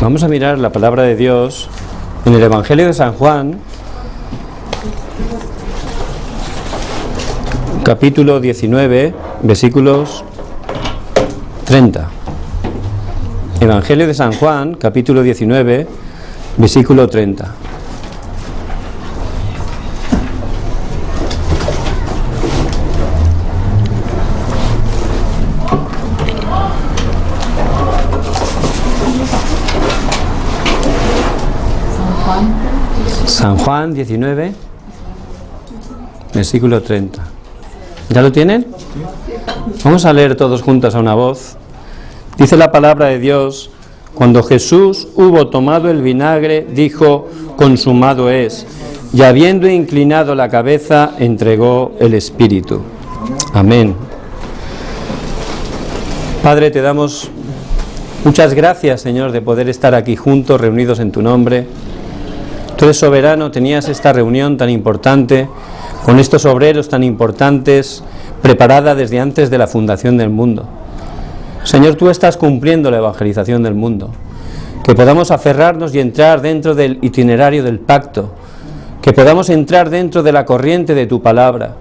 Vamos a mirar la palabra de Dios en el Evangelio de San Juan, capítulo 19, versículos 30. Evangelio de San Juan, capítulo 19, versículo 30. San Juan 19, versículo 30. ¿Ya lo tienen? Vamos a leer todos juntos a una voz. Dice la palabra de Dios: cuando Jesús hubo tomado el vinagre, dijo: consumado es, y habiendo inclinado la cabeza, entregó el Espíritu. Amén. Padre, te damos muchas gracias, Señor, de poder estar aquí juntos, reunidos en tu nombre. Tú eres soberano, tenías esta reunión tan importante, con estos obreros tan importantes, preparada desde antes de la fundación del mundo. Señor, tú estás cumpliendo la evangelización del mundo. Que podamos aferrarnos y entrar dentro del itinerario del pacto, que podamos entrar dentro de la corriente de tu palabra,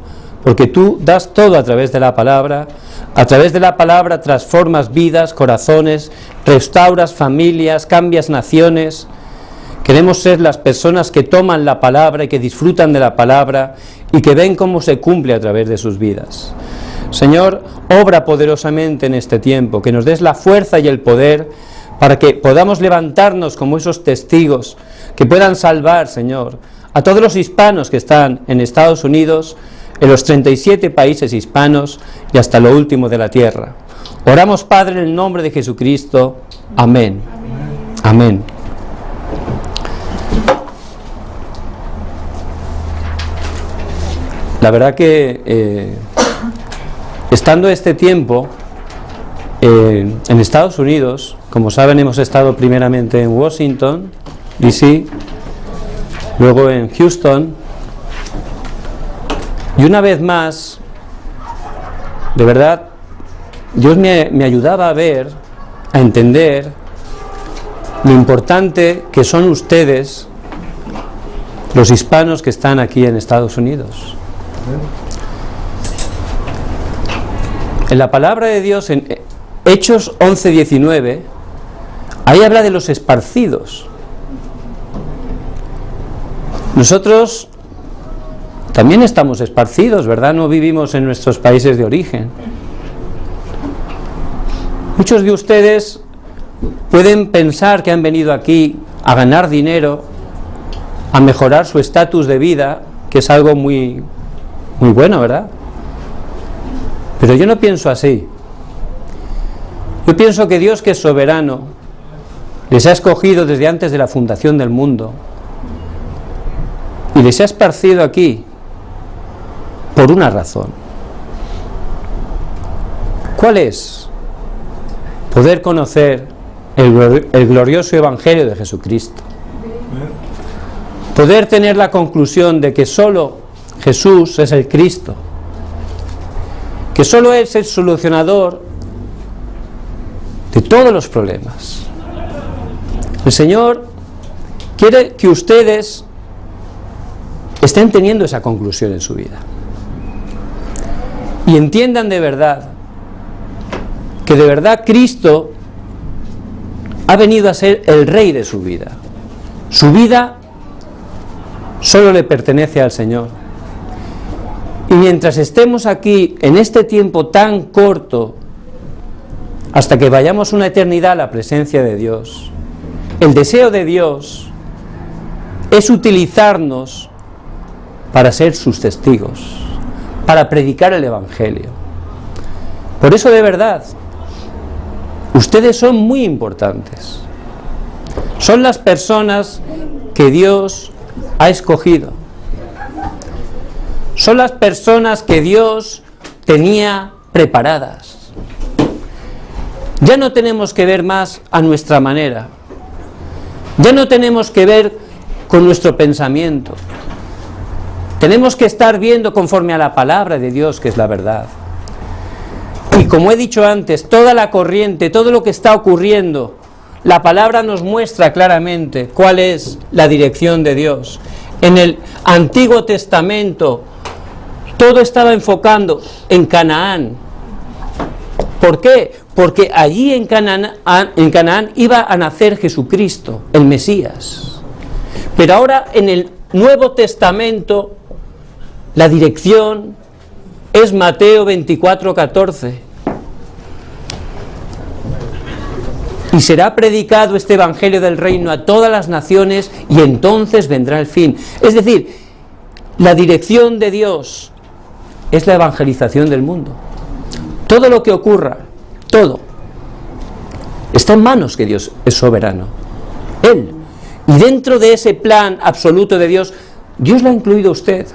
porque tú das todo a través de la palabra transformas vidas, corazones, restauras familias, cambias naciones. Queremos ser las personas que toman la palabra y que disfrutan de la palabra y que ven cómo se cumple a través de sus vidas. Señor, obra poderosamente en este tiempo, que nos des la fuerza y el poder para que podamos levantarnos como esos testigos que puedan salvar, Señor, a todos los hispanos que están en Estados Unidos, en los 37 países hispanos y hasta lo último de la tierra. Oramos, Padre, en el nombre de Jesucristo. Amén. Amén. La verdad que estando este tiempo en Estados Unidos, como saben, hemos estado primeramente en Washington, D.C., luego en Houston, y una vez más, de verdad, Dios me ayudaba a ver, a entender lo importante que son ustedes, los hispanos que están aquí en Estados Unidos. En la palabra de Dios, en Hechos 11:19, ahí habla de los esparcidos. Nosotros también estamos esparcidos, ¿verdad? No vivimos en nuestros países de origen. Muchos de ustedes pueden pensar que han venido aquí a ganar dinero, a mejorar su estatus de vida, que es algo muy bueno, ¿verdad? Pero yo no pienso así. Yo pienso que Dios, que es soberano, les ha escogido desde antes de la fundación del mundo y les ha esparcido aquí por una razón. ¿Cuál es? Poder conocer el glorioso Evangelio de Jesucristo. Poder tener la conclusión de que solo Jesús es el Cristo, que solo es el solucionador de todos los problemas. El Señor quiere que ustedes estén teniendo esa conclusión en su vida y entiendan de verdad que de verdad Cristo ha venido a ser el Rey de su vida. Su vida solo le pertenece al Señor. Y mientras estemos aquí, en este tiempo tan corto, hasta que vayamos una eternidad a la presencia de Dios, el deseo de Dios es utilizarnos para ser sus testigos, para predicar el Evangelio. Por eso, de verdad, ustedes son muy importantes. Son las personas que Dios ha escogido. Son las personas que Dios tenía preparadas. Ya no tenemos que ver más a nuestra manera. Ya no tenemos que ver con nuestro pensamiento. Tenemos que estar viendo conforme a la palabra de Dios, que es la verdad. Y como he dicho antes, toda la corriente, todo lo que está ocurriendo, la palabra nos muestra claramente cuál es la dirección de Dios. En el Antiguo Testamento todo estaba enfocando en Canaán. ¿Por qué? Porque allí en Canaán iba a nacer Jesucristo, el Mesías. Pero ahora en el Nuevo Testamento la dirección es Mateo 24:14. Y será predicado este evangelio del reino a todas las naciones y entonces vendrá el fin. Es decir, la dirección de Dios es la evangelización del mundo. Todo lo que ocurra, todo, está en manos que Dios es soberano. Él. Y dentro de ese plan absoluto de Dios, Dios le ha incluido a usted.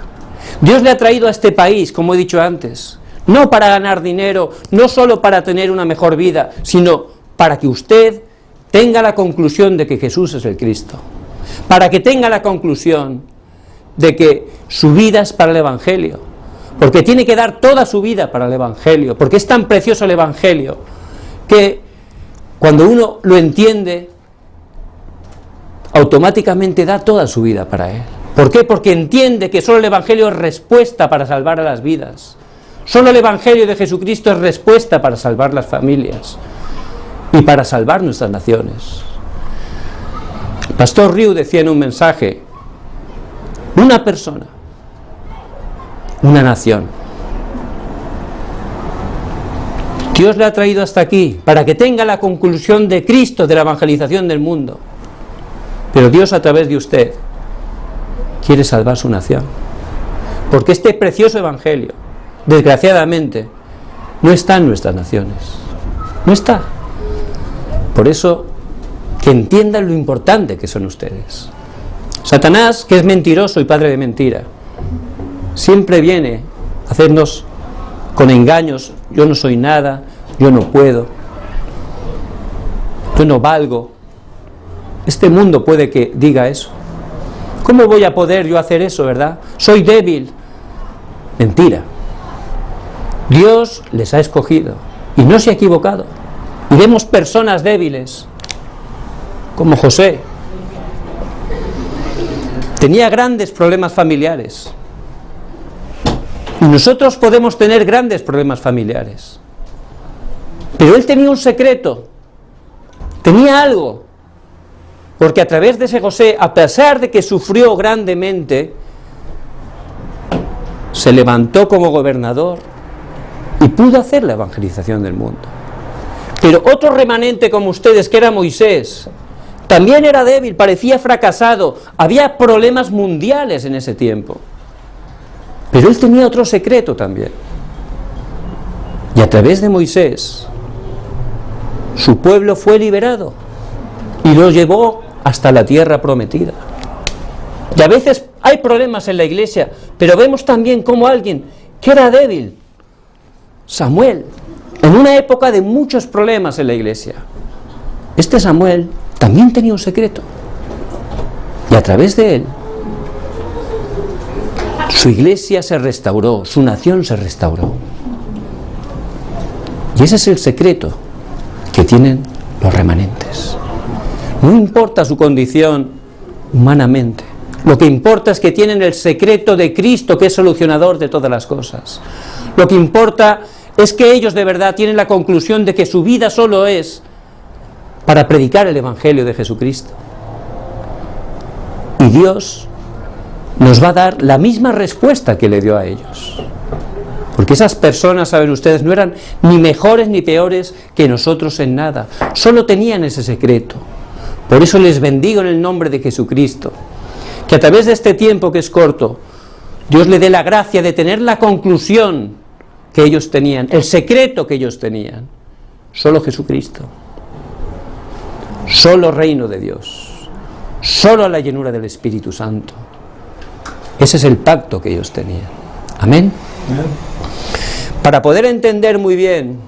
Dios le ha traído a este país, como he dicho antes, no para ganar dinero, no solo para tener una mejor vida, sino para que usted tenga la conclusión de que Jesús es el Cristo, para que tenga la conclusión de que su vida es para el Evangelio, porque tiene que dar toda su vida para el Evangelio, porque es tan precioso el Evangelio, que cuando uno lo entiende, automáticamente da toda su vida para Él. ¿Por qué? Porque entiende que solo el Evangelio es respuesta para salvar a las vidas, solo el Evangelio de Jesucristo es respuesta para salvar las familias y para salvar nuestras naciones. El pastor Riu decía en un mensaje: una persona, una nación. Dios le ha traído hasta aquí para que tenga la conclusión de Cristo, de la evangelización del mundo. Pero Dios, a través de usted, quiere salvar su nación, porque este precioso evangelio, desgraciadamente, no está en nuestras naciones, no está. Por eso, que entiendan lo importante que son ustedes. Satanás, que es mentiroso y padre de mentira, siempre viene a hacernos con engaños: yo no soy nada, yo no puedo, yo no valgo. Este mundo puede que diga eso. ¿Cómo voy a poder yo hacer eso, verdad? Soy débil. Mentira. Dios les ha escogido y no se ha equivocado. Y vemos personas débiles, como José. Tenía grandes problemas familiares. Y nosotros podemos tener grandes problemas familiares. Pero él tenía un secreto. Tenía algo. Porque a través de ese José, a pesar de que sufrió grandemente, se levantó como gobernador y pudo hacer la evangelización del mundo. Pero otro remanente como ustedes, que era Moisés, también era débil, parecía fracasado, había problemas mundiales en ese tiempo. Pero él tenía otro secreto también. Y a través de Moisés, su pueblo fue liberado y lo llevó hasta la tierra prometida. Y a veces hay problemas en la iglesia, pero vemos también como alguien que era débil, Samuel, en una época de muchos problemas en la iglesia, este Samuel también tenía un secreto, y a través de él su iglesia se restauró, su nación se restauró. Y ese es el secreto que tienen los remanentes. No importa su condición humanamente, lo que importa es que tienen el secreto de Cristo, que es solucionador de todas las cosas. Lo que importa es que ellos de verdad tienen la conclusión de que su vida solo es para predicar el Evangelio de Jesucristo. Y Dios nos va a dar la misma respuesta que le dio a ellos. Porque esas personas, saben ustedes, no eran ni mejores ni peores que nosotros en nada. Solo tenían ese secreto. Por eso les bendigo en el nombre de Jesucristo. Que a través de este tiempo que es corto, Dios le dé la gracia de tener la conclusión que ellos tenían, el secreto que ellos tenían. Solo Jesucristo. Solo reino de Dios. Solo la llenura del Espíritu Santo. Ese es el pacto que ellos tenían. Amén. Para poder entender muy bien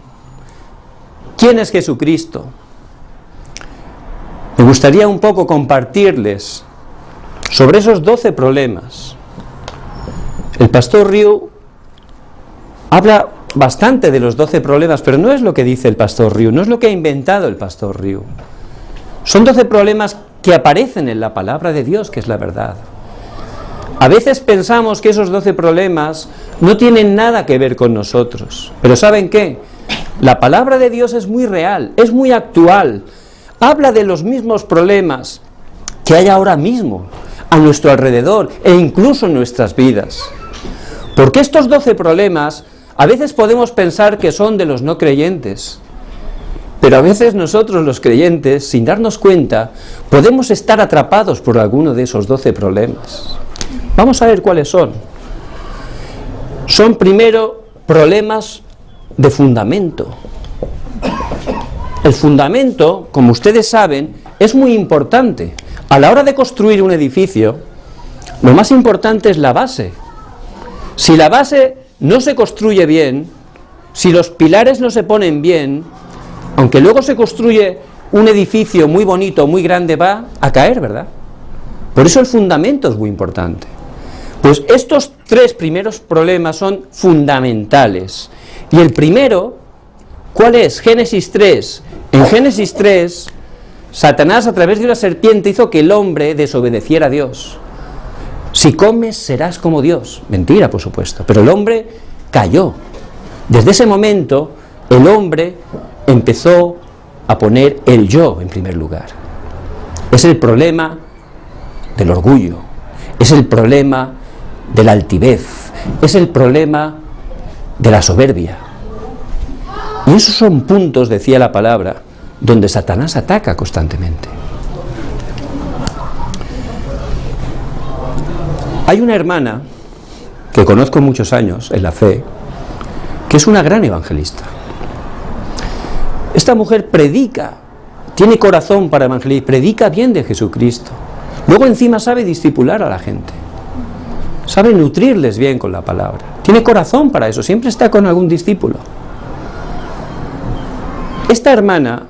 quién es Jesucristo, me gustaría un poco compartirles sobre esos 12 problemas. El pastor Riu habla bastante de los 12 problemas, pero no es lo que dice el pastor Riu, no es lo que ha inventado el pastor Riu. Son 12 problemas que aparecen en la palabra de Dios, que es la verdad. A veces pensamos que esos 12 problemas no tienen nada que ver con nosotros, pero ¿saben qué? La palabra de Dios es muy real, es muy actual, habla de los mismos problemas que hay ahora mismo, a nuestro alrededor e incluso en nuestras vidas. Porque estos 12 problemas a veces podemos pensar que son de los no creyentes, pero a veces nosotros los creyentes, sin darnos cuenta, podemos estar atrapados por alguno de esos 12 problemas. Vamos a ver cuáles son. Son primero problemas de fundamento. El fundamento, como ustedes saben, es muy importante. A la hora de construir un edificio, lo más importante es la base. Si la base no se construye bien, si los pilares no se ponen bien, aunque luego se construye un edificio muy bonito, muy grande, va a caer, ¿verdad? Por eso el fundamento es muy importante. Pues estos 3 primeros problemas son fundamentales. Y el primero, ¿cuál es? Génesis 3. En Génesis 3, Satanás a través de una serpiente hizo que el hombre desobedeciera a Dios. Si comes serás como Dios. Mentira, por supuesto, pero el hombre cayó. Desde ese momento, el hombre empezó a poner el yo en primer lugar. Es el problema del orgullo, es el problema de la altivez, es el problema de la soberbia. Y esos son puntos, decía la palabra, donde Satanás ataca constantemente. Hay una hermana que conozco muchos años en la fe, que es una gran evangelista. Esta mujer predica, tiene corazón para evangelizar, predica bien de Jesucristo. Luego encima sabe discipular a la gente, sabe nutrirles bien con la palabra, tiene corazón para eso, siempre está con algún discípulo. Esta hermana,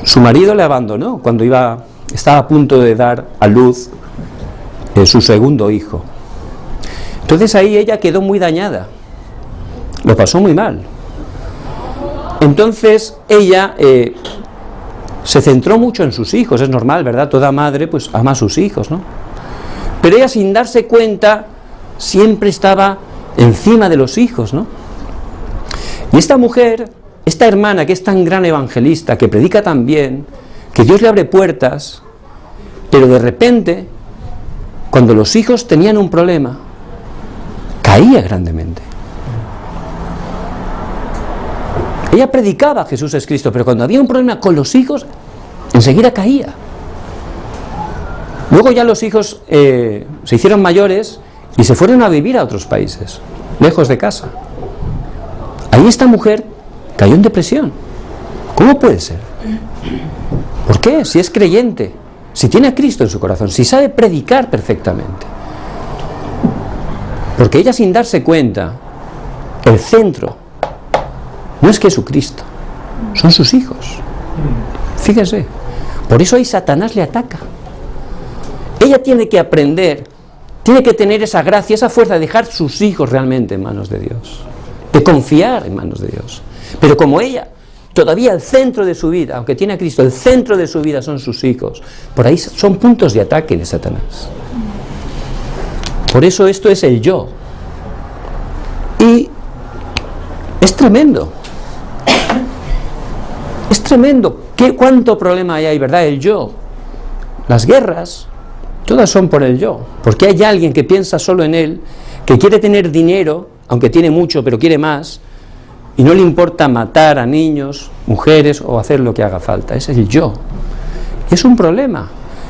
su marido le abandonó cuando estaba a punto de dar a luz su segundo hijo. Entonces ahí ella quedó muy dañada, lo pasó muy mal. Entonces ella se centró mucho en sus hijos, es normal, ¿verdad? Toda madre pues ama a sus hijos, ¿no? Pero ella, sin darse cuenta, siempre estaba encima de los hijos, ¿no? Y esta mujer, esta hermana que es tan gran evangelista, que predica tan bien, que Dios le abre puertas, pero de repente, cuando los hijos tenían un problema, caía grandemente. Ella predicaba Jesús es Cristo, pero cuando había un problema con los hijos, enseguida caía. Luego ya los hijos se hicieron mayores y se fueron a vivir a otros países, lejos de casa. Ahí esta mujer cayó en depresión. ¿Cómo puede ser? ¿Por qué? Si es creyente, si tiene a Cristo en su corazón, si sabe predicar perfectamente. Porque ella, sin darse cuenta, el centro no es Jesucristo, son sus hijos. Fíjese, por eso ahí Satanás le ataca. Ella tiene que aprender, tiene que tener esa gracia, esa fuerza de dejar sus hijos realmente en manos de Dios, de confiar en manos de Dios. Pero como ella, todavía el centro de su vida, aunque tiene a Cristo, el centro de su vida son sus hijos, por ahí son puntos de ataque de Satanás. Por eso esto es el yo. Y es tremendo. Es tremendo. ¿Cuánto problema hay ahí, verdad? El yo. Las guerras, todas son por el yo. Porque hay alguien que piensa solo en él, que quiere tener dinero, aunque tiene mucho, pero quiere más, y no le importa matar a niños, mujeres o hacer lo que haga falta. Ese es el yo. Es un problema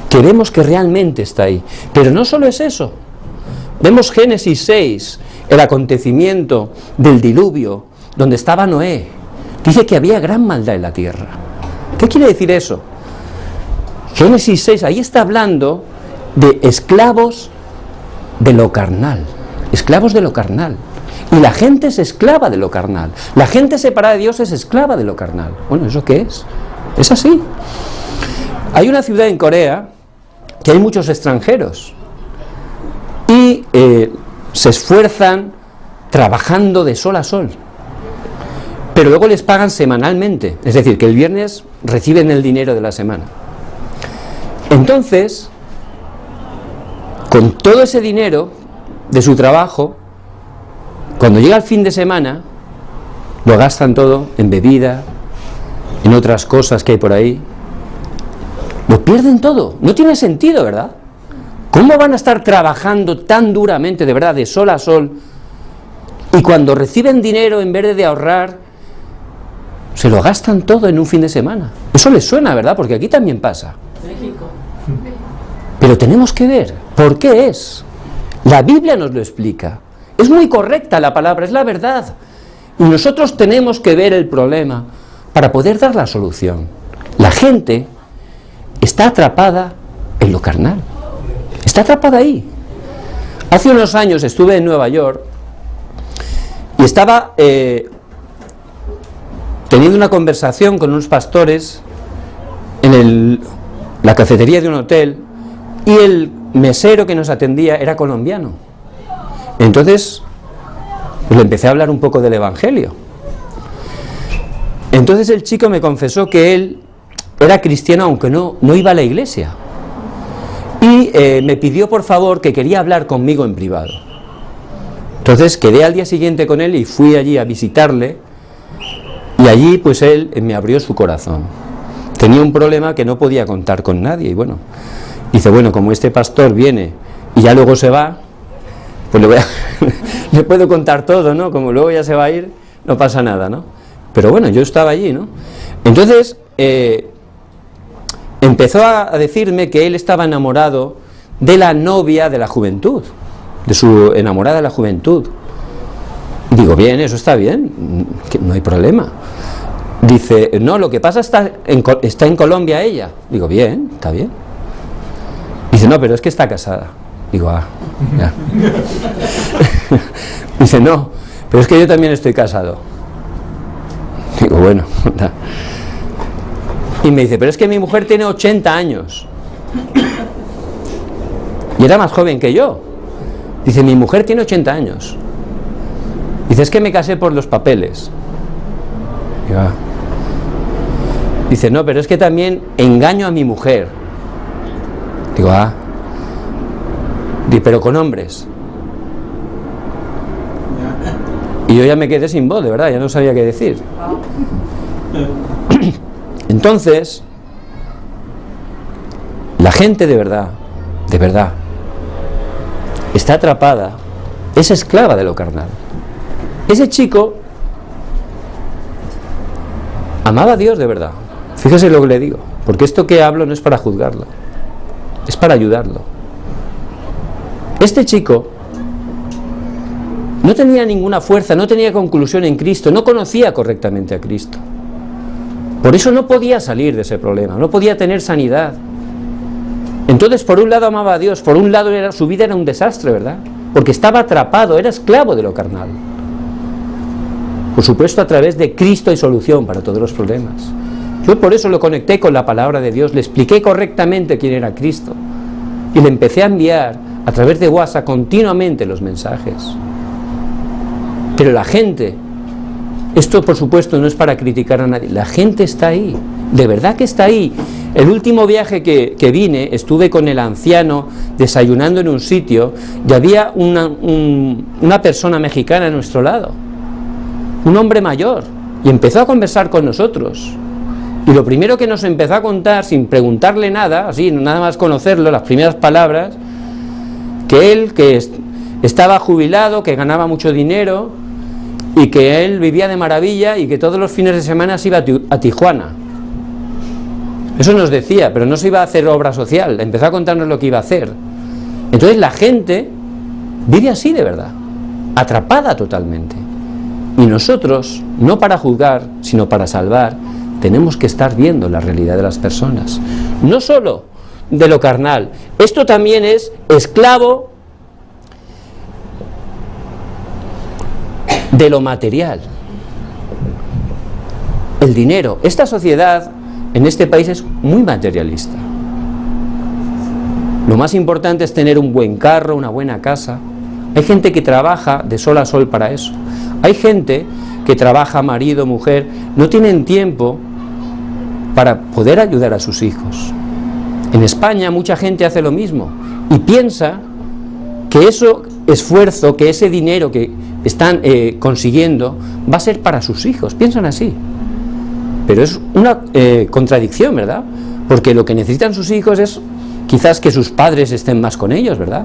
que vemos que realmente está ahí. Pero no solo es eso. Vemos Génesis 6, el acontecimiento del diluvio, donde estaba Noé. Dice que había gran maldad en la tierra. ¿Qué quiere decir eso? Génesis 6, ahí está hablando de esclavos de lo carnal. Esclavos de lo carnal. Y la gente es esclava de lo carnal. La gente separada de Dios es esclava de lo carnal. Bueno, ¿eso qué es? Es así. Hay una ciudad en Corea que hay muchos extranjeros y se esfuerzan, trabajando de sol a sol. Pero luego les pagan semanalmente, es decir, que el viernes reciben el dinero de la semana. Entonces, con todo ese dinero de su trabajo, cuando llega el fin de semana, lo gastan todo en bebida, en otras cosas que hay por ahí. Lo pierden todo. No tiene sentido, ¿verdad? ¿Cómo van a estar trabajando tan duramente, de verdad, de sol a sol, y cuando reciben dinero, en vez de ahorrar, se lo gastan todo en un fin de semana? Eso les suena, ¿verdad? Porque aquí también pasa. Pero tenemos que ver por qué es. La Biblia nos lo explica. Es muy correcta la palabra, es la verdad. Y nosotros tenemos que ver el problema para poder dar la solución. La gente está atrapada en lo carnal. Está atrapada ahí. Hace unos años estuve en Nueva York y estaba teniendo una conversación con unos pastores en la cafetería de un hotel, y el mesero que nos atendía era colombiano. Entonces pues le empecé a hablar un poco del Evangelio. Entonces el chico me confesó que él era cristiano, aunque no iba a la iglesia, y me pidió por favor que quería hablar conmigo en privado. Entonces quedé al día siguiente con él y fui allí a visitarle, y allí pues él me abrió su corazón. Tenía un problema que no podía contar con nadie, y bueno, dice, bueno, como este pastor viene y ya luego se va, pues le puedo contar todo, ¿no? Como luego ya se va a ir, no pasa nada, ¿no? Pero bueno, yo estaba allí, ¿no? Entonces empezó a decirme que él estaba enamorado de la novia de la juventud, de su enamorada de la juventud. Digo, bien, eso está bien, que no hay problema. Dice, no, lo que pasa está en Colombia ella. Digo, bien, está bien. Dice, no, pero es que está casada. Digo, ya. Dice, no, pero es que yo también estoy casado. Digo, bueno. Y me dice, pero es que mi mujer tiene 80 años. Y era más joven que yo. Dice, mi mujer tiene 80 años. Dice, es que me casé por los papeles. Digo, Dice, no, pero es que también engaño a mi mujer. Digo, Dice, pero con hombres. Y yo ya me quedé sin voz, de verdad, ya no sabía qué decir. Entonces, la gente de verdad, está atrapada, es esclava de lo carnal. Ese chico amaba a Dios de verdad. Fíjese lo que le digo, porque esto que hablo no es para juzgarlo, es para ayudarlo. Este chico no tenía ninguna fuerza, no tenía conclusión en Cristo, no conocía correctamente a Cristo. Por eso no podía salir de ese problema, no podía tener sanidad. Entonces, por un lado amaba a Dios, por un lado su vida era un desastre, ¿verdad? Porque estaba atrapado, era esclavo de lo carnal. Por supuesto, a través de Cristo hay solución para todos los problemas. Yo por eso lo conecté con la palabra de Dios, le expliqué correctamente quién era Cristo y le empecé a enviar a través de WhatsApp continuamente los mensajes. Pero la gente, esto por supuesto no es para criticar a nadie, la gente está ahí, de verdad que está ahí. El último viaje que vine, estuve con el anciano desayunando en un sitio y había una persona mexicana a nuestro lado, un hombre mayor, y empezó a conversar con nosotros. Y lo primero que nos empezó a contar, sin preguntarle nada, así, nada más conocerlo, las primeras palabras, que él, que estaba jubilado, que ganaba mucho dinero, y que él vivía de maravilla, y que todos los fines de semana se iba a Tijuana. Eso nos decía, pero no se iba a hacer obra social, empezó a contarnos lo que iba a hacer. Entonces la gente vive así de verdad, atrapada totalmente. Y nosotros, no para juzgar, sino para salvar, tenemos que estar viendo la realidad de las personas, no solo de lo carnal. Esto también es esclavo de lo material, el dinero. Esta sociedad en este país es muy materialista. Lo más importante es tener un buen carro, una buena casa, Hay gente que trabaja de sol a sol para eso. Hay gente que trabaja, marido, mujer, no tienen tiempo para poder ayudar a sus hijos. En España mucha gente hace lo mismo y piensa que ese esfuerzo, que ese dinero que están consiguiendo va a ser para sus hijos. Piensan así. Pero es una contradicción, ¿verdad? Porque lo que necesitan sus hijos es quizás que sus padres estén más con ellos, ¿verdad?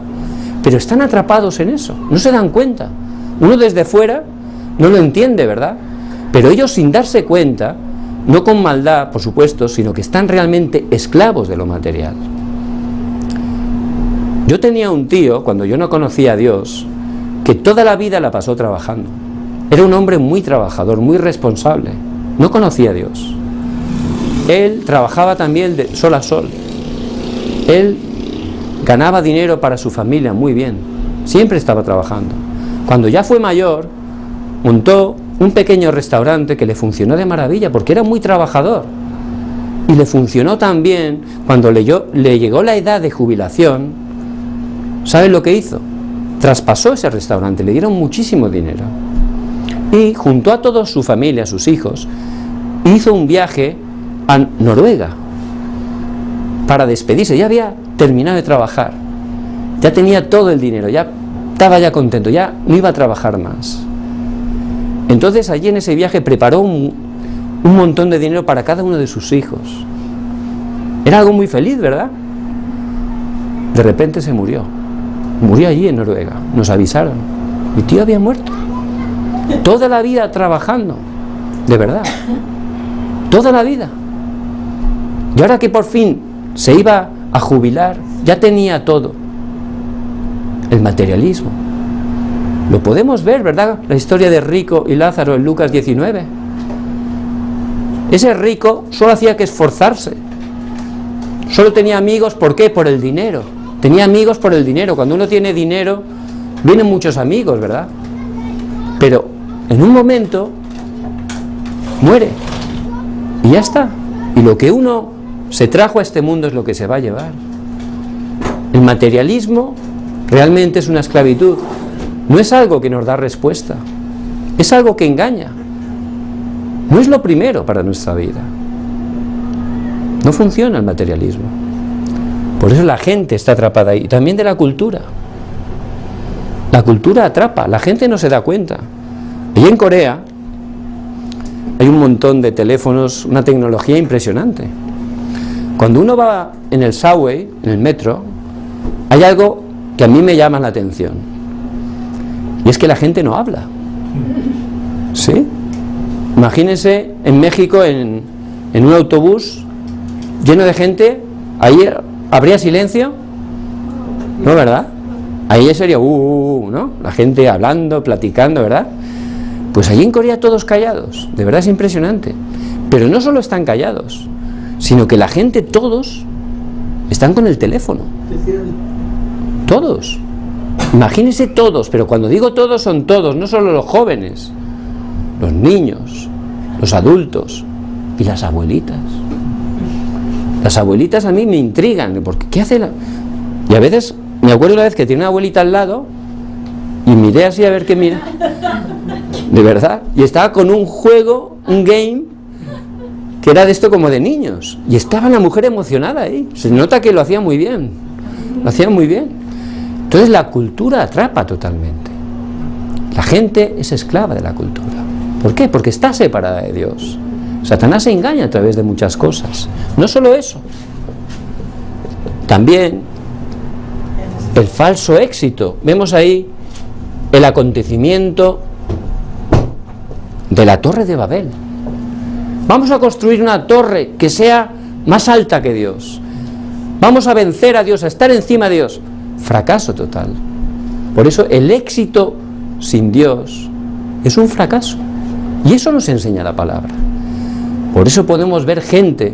Pero están atrapados en eso, no se dan cuenta. Uno desde fuera no lo entiende, ¿verdad? Pero ellos, sin darse cuenta, no con maldad, por supuesto, sino que están realmente esclavos de lo material. Yo tenía un tío, cuando yo no conocía a Dios, que toda la vida la pasó trabajando. Era un hombre muy trabajador, muy responsable. No conocía a Dios. Él trabajaba también de sol a sol. Él ganaba dinero para su familia muy bien. Siempre estaba trabajando. Cuando ya fue mayor, montó un pequeño restaurante que le funcionó de maravilla porque era muy trabajador. Y le funcionó tan bien, cuando le llegó la edad de jubilación, ¿saben lo que hizo? Traspasó ese restaurante, le dieron muchísimo dinero. Y juntó a toda su familia, a sus hijos, hizo un viaje a Noruega para despedirse. Ya había terminado de trabajar, ya tenía todo el dinero, ya estaba ya contento, ya no iba a trabajar más. Entonces allí en ese viaje preparó un montón de dinero para cada uno de sus hijos. Era algo muy feliz, ¿verdad? De repente se murió allí en Noruega, nos avisaron, mi tío había muerto. Toda la vida trabajando, de verdad, toda la vida. Y ahora que por fin se iba a jubilar, ya tenía todo. El materialismo. Lo podemos ver, ¿verdad? La historia de Rico y Lázaro en Lucas 19. Ese rico solo hacía que esforzarse. Solo tenía amigos, ¿por qué? Por el dinero. Tenía amigos por el dinero. Cuando uno tiene dinero, vienen muchos amigos, ¿verdad? Pero en un momento muere y ya está. Y lo que uno se trajo a este mundo es lo que se va a llevar. El materialismo realmente es una esclavitud. No es algo que nos da respuesta, es algo que engaña. No es lo primero para nuestra vida. No funciona el materialismo. Por eso la gente está atrapada ahí. También de la cultura. La cultura atrapa, la gente no se da cuenta. Y en Corea hay un montón de teléfonos, una tecnología impresionante. Cuando uno va en el subway, en el metro, hay algo que a mí me llama la atención. Y es que la gente no habla. ¿Sí? Imagínense en México, en un autobús lleno de gente, ahí habría silencio, ¿no, verdad? Ahí sería, ¿no? La gente hablando, platicando, ¿verdad? Pues allí en Corea todos callados, de verdad es impresionante. Pero no solo están callados, sino que la gente, todos, están con el teléfono. Todos. Imagínense todos, pero cuando digo todos son todos, no solo los jóvenes, los niños, los adultos y las abuelitas. Las abuelitas a mí me intrigan, porque ¿qué hace la...? Y a veces, me acuerdo una vez que tiene una abuelita al lado y miré así a ver qué mira. De verdad. Y estaba con un juego, un game, que era de esto como de niños. Y estaba la mujer emocionada ahí. Se nota que lo hacía muy bien. Lo hacía muy bien. Entonces la cultura atrapa totalmente. La gente es esclava de la cultura. ¿Por qué? Porque está separada de Dios. Satanás se engaña a través de muchas cosas. No solo eso. También el falso éxito. Vemos ahí el acontecimiento de la Torre de Babel. Vamos a construir una torre que sea más alta que Dios. Vamos a vencer a Dios, a estar encima de Dios. Fracaso total. Por eso el éxito sin Dios es un fracaso. Y eso nos enseña la palabra. Por eso podemos ver gente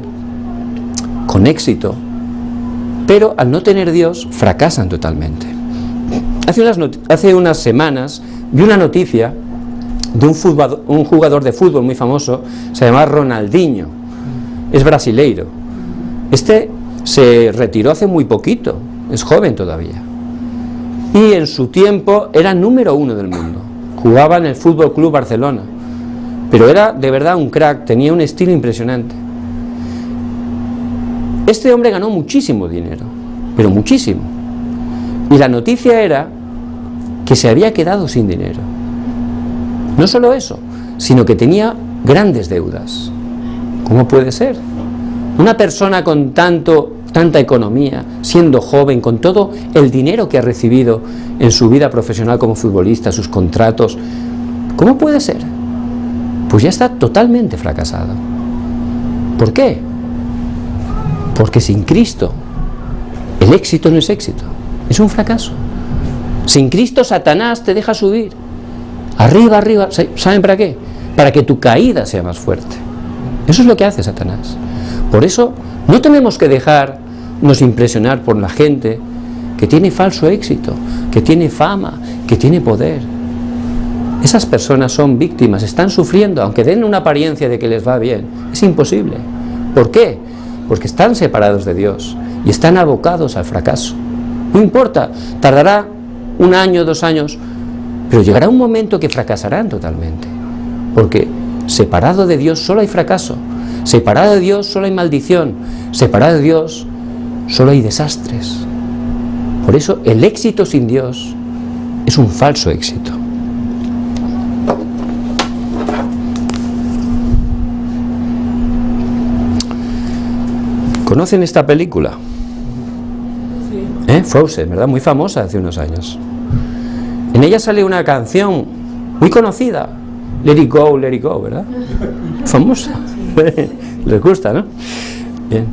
con éxito, pero al no tener Dios fracasan totalmente. Hace unas semanas vi una noticia de un jugador de fútbol muy famoso, se llama Ronaldinho, es brasileiro. Este se retiró hace muy poquito, es joven todavía. y en su tiempo era número 1 del mundo. Jugaba en el Fútbol Club Barcelona, pero era de verdad un crack, tenía un estilo impresionante. Este hombre ganó muchísimo dinero, pero muchísimo, y la noticia era que se había quedado sin dinero. No solo eso, sino que tenía grandes deudas. ¿Cómo puede ser? Una persona con tanta economía, siendo joven, con todo el dinero que ha recibido en su vida profesional como futbolista, sus contratos, ¿cómo puede ser? Pues ya está totalmente fracasado. ¿Por qué? Porque sin Cristo el éxito no es éxito, es un fracaso. Sin Cristo Satanás te deja subir arriba, arriba. ¿Saben para qué? Para que tu caída sea más fuerte. Eso es lo que hace Satanás. Por eso no tenemos que dejarnos impresionar por la gente que tiene falso éxito, que tiene fama, que tiene poder. Esas personas son víctimas, están sufriendo, aunque den una apariencia de que les va bien. Es imposible. ¿Por qué? Porque están separados de Dios y están abocados al fracaso. No importa, tardará 1 año, 2 años, pero llegará un momento que fracasarán totalmente, porque separado de Dios solo hay fracaso, separado de Dios solo hay maldición, separado de Dios solo hay desastres. Por eso el éxito sin Dios es un falso éxito. ¿Conocen esta película? Frozen, ¿verdad? Muy famosa hace unos años. En ella sale una canción muy conocida, Let It Go, ¿verdad? Famosa. Les gusta, ¿no? Bien.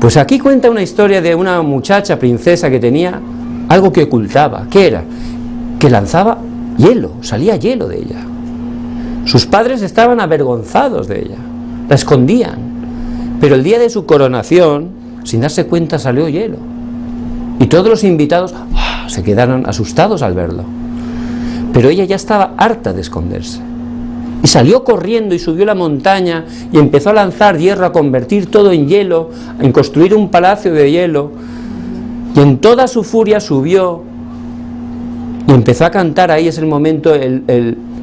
Pues aquí cuenta una historia de una muchacha princesa que tenía algo que ocultaba. ¿Qué era? Que lanzaba hielo, salía hielo de ella. Sus padres estaban avergonzados de ella, la escondían. Pero el día de su coronación, sin darse cuenta, salió hielo. Y todos los invitados se quedaron asustados al verlo. Pero ella ya estaba harta de esconderse. Y salió corriendo y subió la montaña y empezó a lanzar hierro, a convertir todo en hielo, a construir un palacio de hielo. Y en toda su furia subió y empezó a cantar. Ahí es el momento,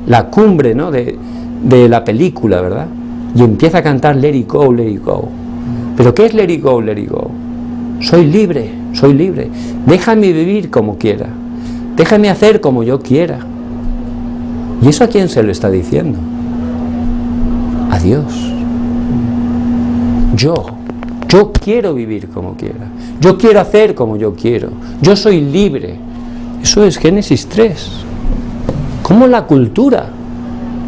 la cumbre, ¿no?, de la película, ¿verdad? Y empieza a cantar Let It Go, Let It Go. ¿Pero qué es Let It Go, Let It Go? Soy libre, soy libre. Déjame vivir como quiera. Déjame hacer como yo quiera. ¿Y eso a quién se lo está diciendo? A Dios. Yo quiero vivir como quiera. Yo quiero hacer como yo quiero. Yo soy libre. Eso es Génesis 3. ¿Cómo la cultura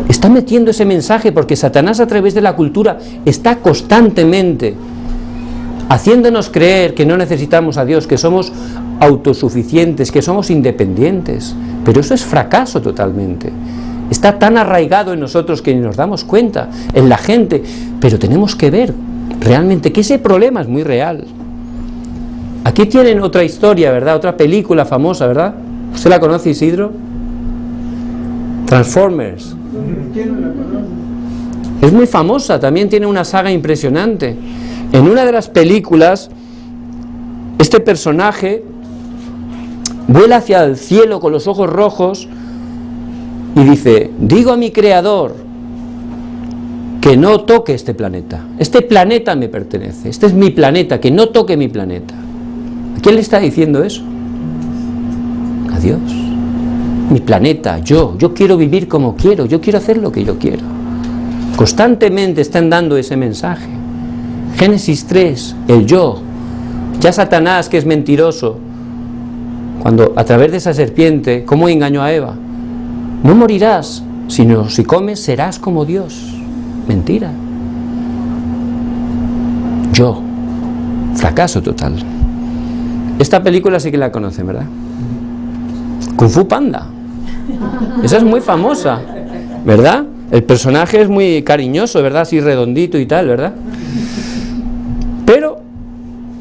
está metiendo ese mensaje? Porque Satanás, a través de la cultura, está constantemente haciéndonos creer que no necesitamos a Dios, que somos autosuficientes, que somos independientes. Pero eso es fracaso totalmente. Está tan arraigado en nosotros que ni nos damos cuenta, en la gente, pero tenemos que ver realmente que ese problema es muy real. Aquí tienen otra historia, ¿verdad? Otra película famosa, ¿verdad? ¿Usted la conoce, Isidro? Transformers. Es muy famosa, también tiene una saga impresionante. En una de las películas, este personaje vuela hacia el cielo con los ojos rojos y dice: digo a mi creador que no toque este planeta me pertenece, este es mi planeta, que no toque mi planeta. ¿A quién le está diciendo eso? A Dios. Mi planeta, yo quiero vivir como quiero, yo quiero hacer lo que yo quiero. Constantemente están dando ese mensaje. Génesis 3, el yo. Ya Satanás, que es mentiroso, cuando a través de esa serpiente, ¿cómo engañó a Eva? No morirás, sino si comes serás como Dios. Mentira. Yo. Fracaso total. Esta película sí que la conocen, ¿verdad? Kung Fu Panda. Esa es muy famosa, ¿verdad? El personaje es muy cariñoso, ¿verdad? Así redondito y tal, ¿verdad? Pero,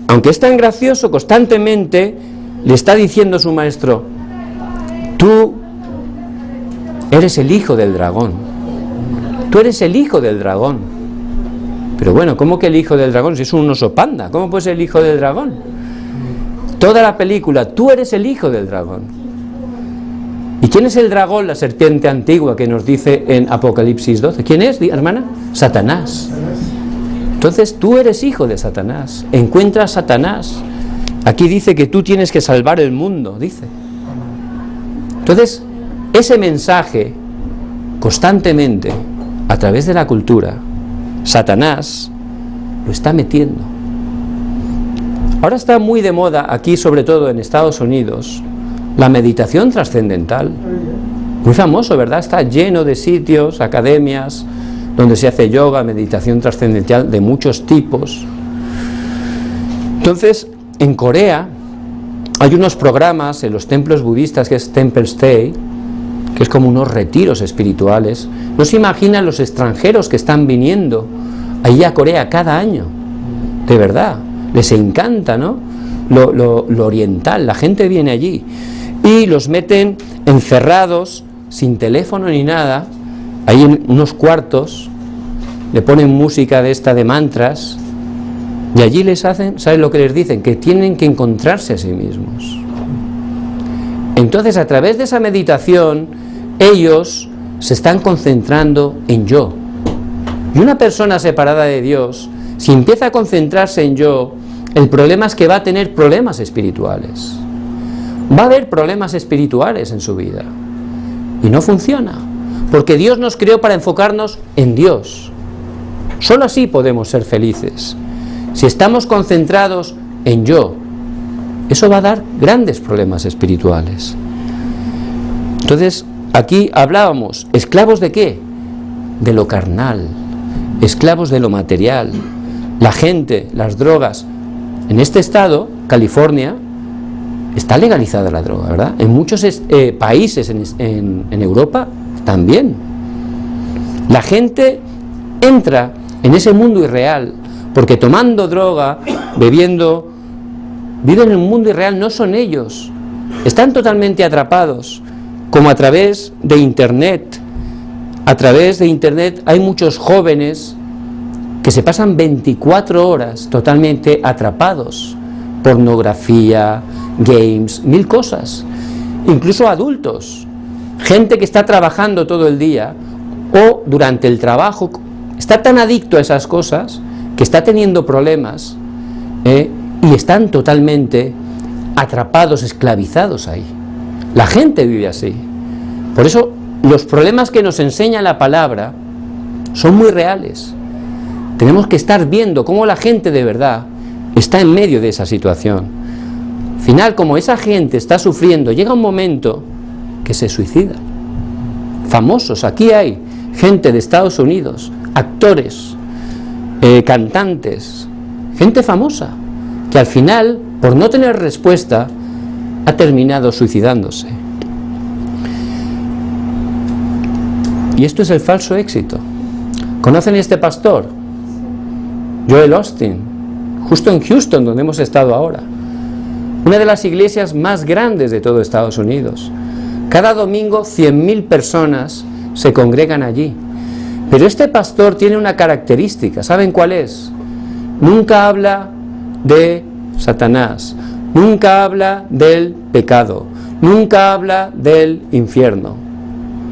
aunque es tan gracioso, constantemente le está diciendo a su maestro: tú eres el hijo del dragón. Tú eres el hijo del dragón. Pero bueno, ¿cómo que el hijo del dragón? Si es un oso panda, ¿cómo puede ser el hijo del dragón? Toda la película, tú eres el hijo del dragón. ¿Y quién es el dragón, la serpiente antigua que nos dice en Apocalipsis 12? ¿Quién es, hermana? Satanás. Entonces tú eres hijo de Satanás, encuentra a Satanás. Aquí dice que tú tienes que salvar el mundo, dice. Entonces, ese mensaje, constantemente, a través de la cultura, Satanás lo está metiendo. Ahora está muy de moda, aquí sobre todo en Estados Unidos, la meditación trascendental. Muy famoso, ¿verdad? Está lleno de sitios, academias, donde se hace yoga, meditación trascendental de muchos tipos. Entonces, en Corea hay unos programas en los templos budistas que es Temple Stay, que es como unos retiros espirituales. No se imaginan los extranjeros que están viniendo ahí a Corea cada año, de verdad, les encanta, ¿no? Lo oriental, la gente viene allí y los meten encerrados, sin teléfono ni nada, ahí en unos cuartos, le ponen música de esta de mantras, y allí les hacen, ¿sabes lo que les dicen? Que tienen que encontrarse a sí mismos. Entonces, a través de esa meditación, ellos se están concentrando en yo. Y una persona separada de Dios, si empieza a concentrarse en yo, el problema es que va a tener problemas espirituales. Va a haber problemas espirituales en su vida. Y no funciona. Porque Dios nos creó para enfocarnos en Dios. Solo así podemos ser felices. Si estamos concentrados en yo, eso va a dar grandes problemas espirituales. Entonces, aquí hablábamos, ¿esclavos de qué? De lo carnal, esclavos de lo material. La gente, las drogas. En este estado, California, está legalizada la droga, ¿verdad? En muchos países en Europa también. La gente entra en ese mundo irreal, porque tomando droga, bebiendo, viven en un mundo irreal, no son ellos. Están totalmente atrapados, como a través de Internet. A través de Internet hay muchos jóvenes que se pasan 24 horas totalmente atrapados. Pornografía, games, 1000 cosas. Incluso adultos. Gente que está trabajando todo el día o durante el trabajo está tan adicto a esas cosas que está teniendo problemas y están totalmente atrapados, esclavizados ahí. La gente vive así. Por eso los problemas que nos enseña la palabra son muy reales. Tenemos que estar viendo cómo la gente de verdad está en medio de esa situación. Al final, como esa gente está sufriendo, llega un momento que se suicida. Famosos, aquí hay gente de Estados Unidos, actores, cantantes, gente famosa, que al final, por no tener respuesta, ha terminado suicidándose. Y esto es el falso éxito. ¿Conocen este pastor? Joel Osteen, justo en Houston, donde hemos estado ahora. Una de las iglesias más grandes de todo Estados Unidos. Cada domingo 100.000 personas se congregan allí. Pero este pastor tiene una característica, ¿saben cuál es? Nunca habla de Satanás, nunca habla del pecado, nunca habla del infierno.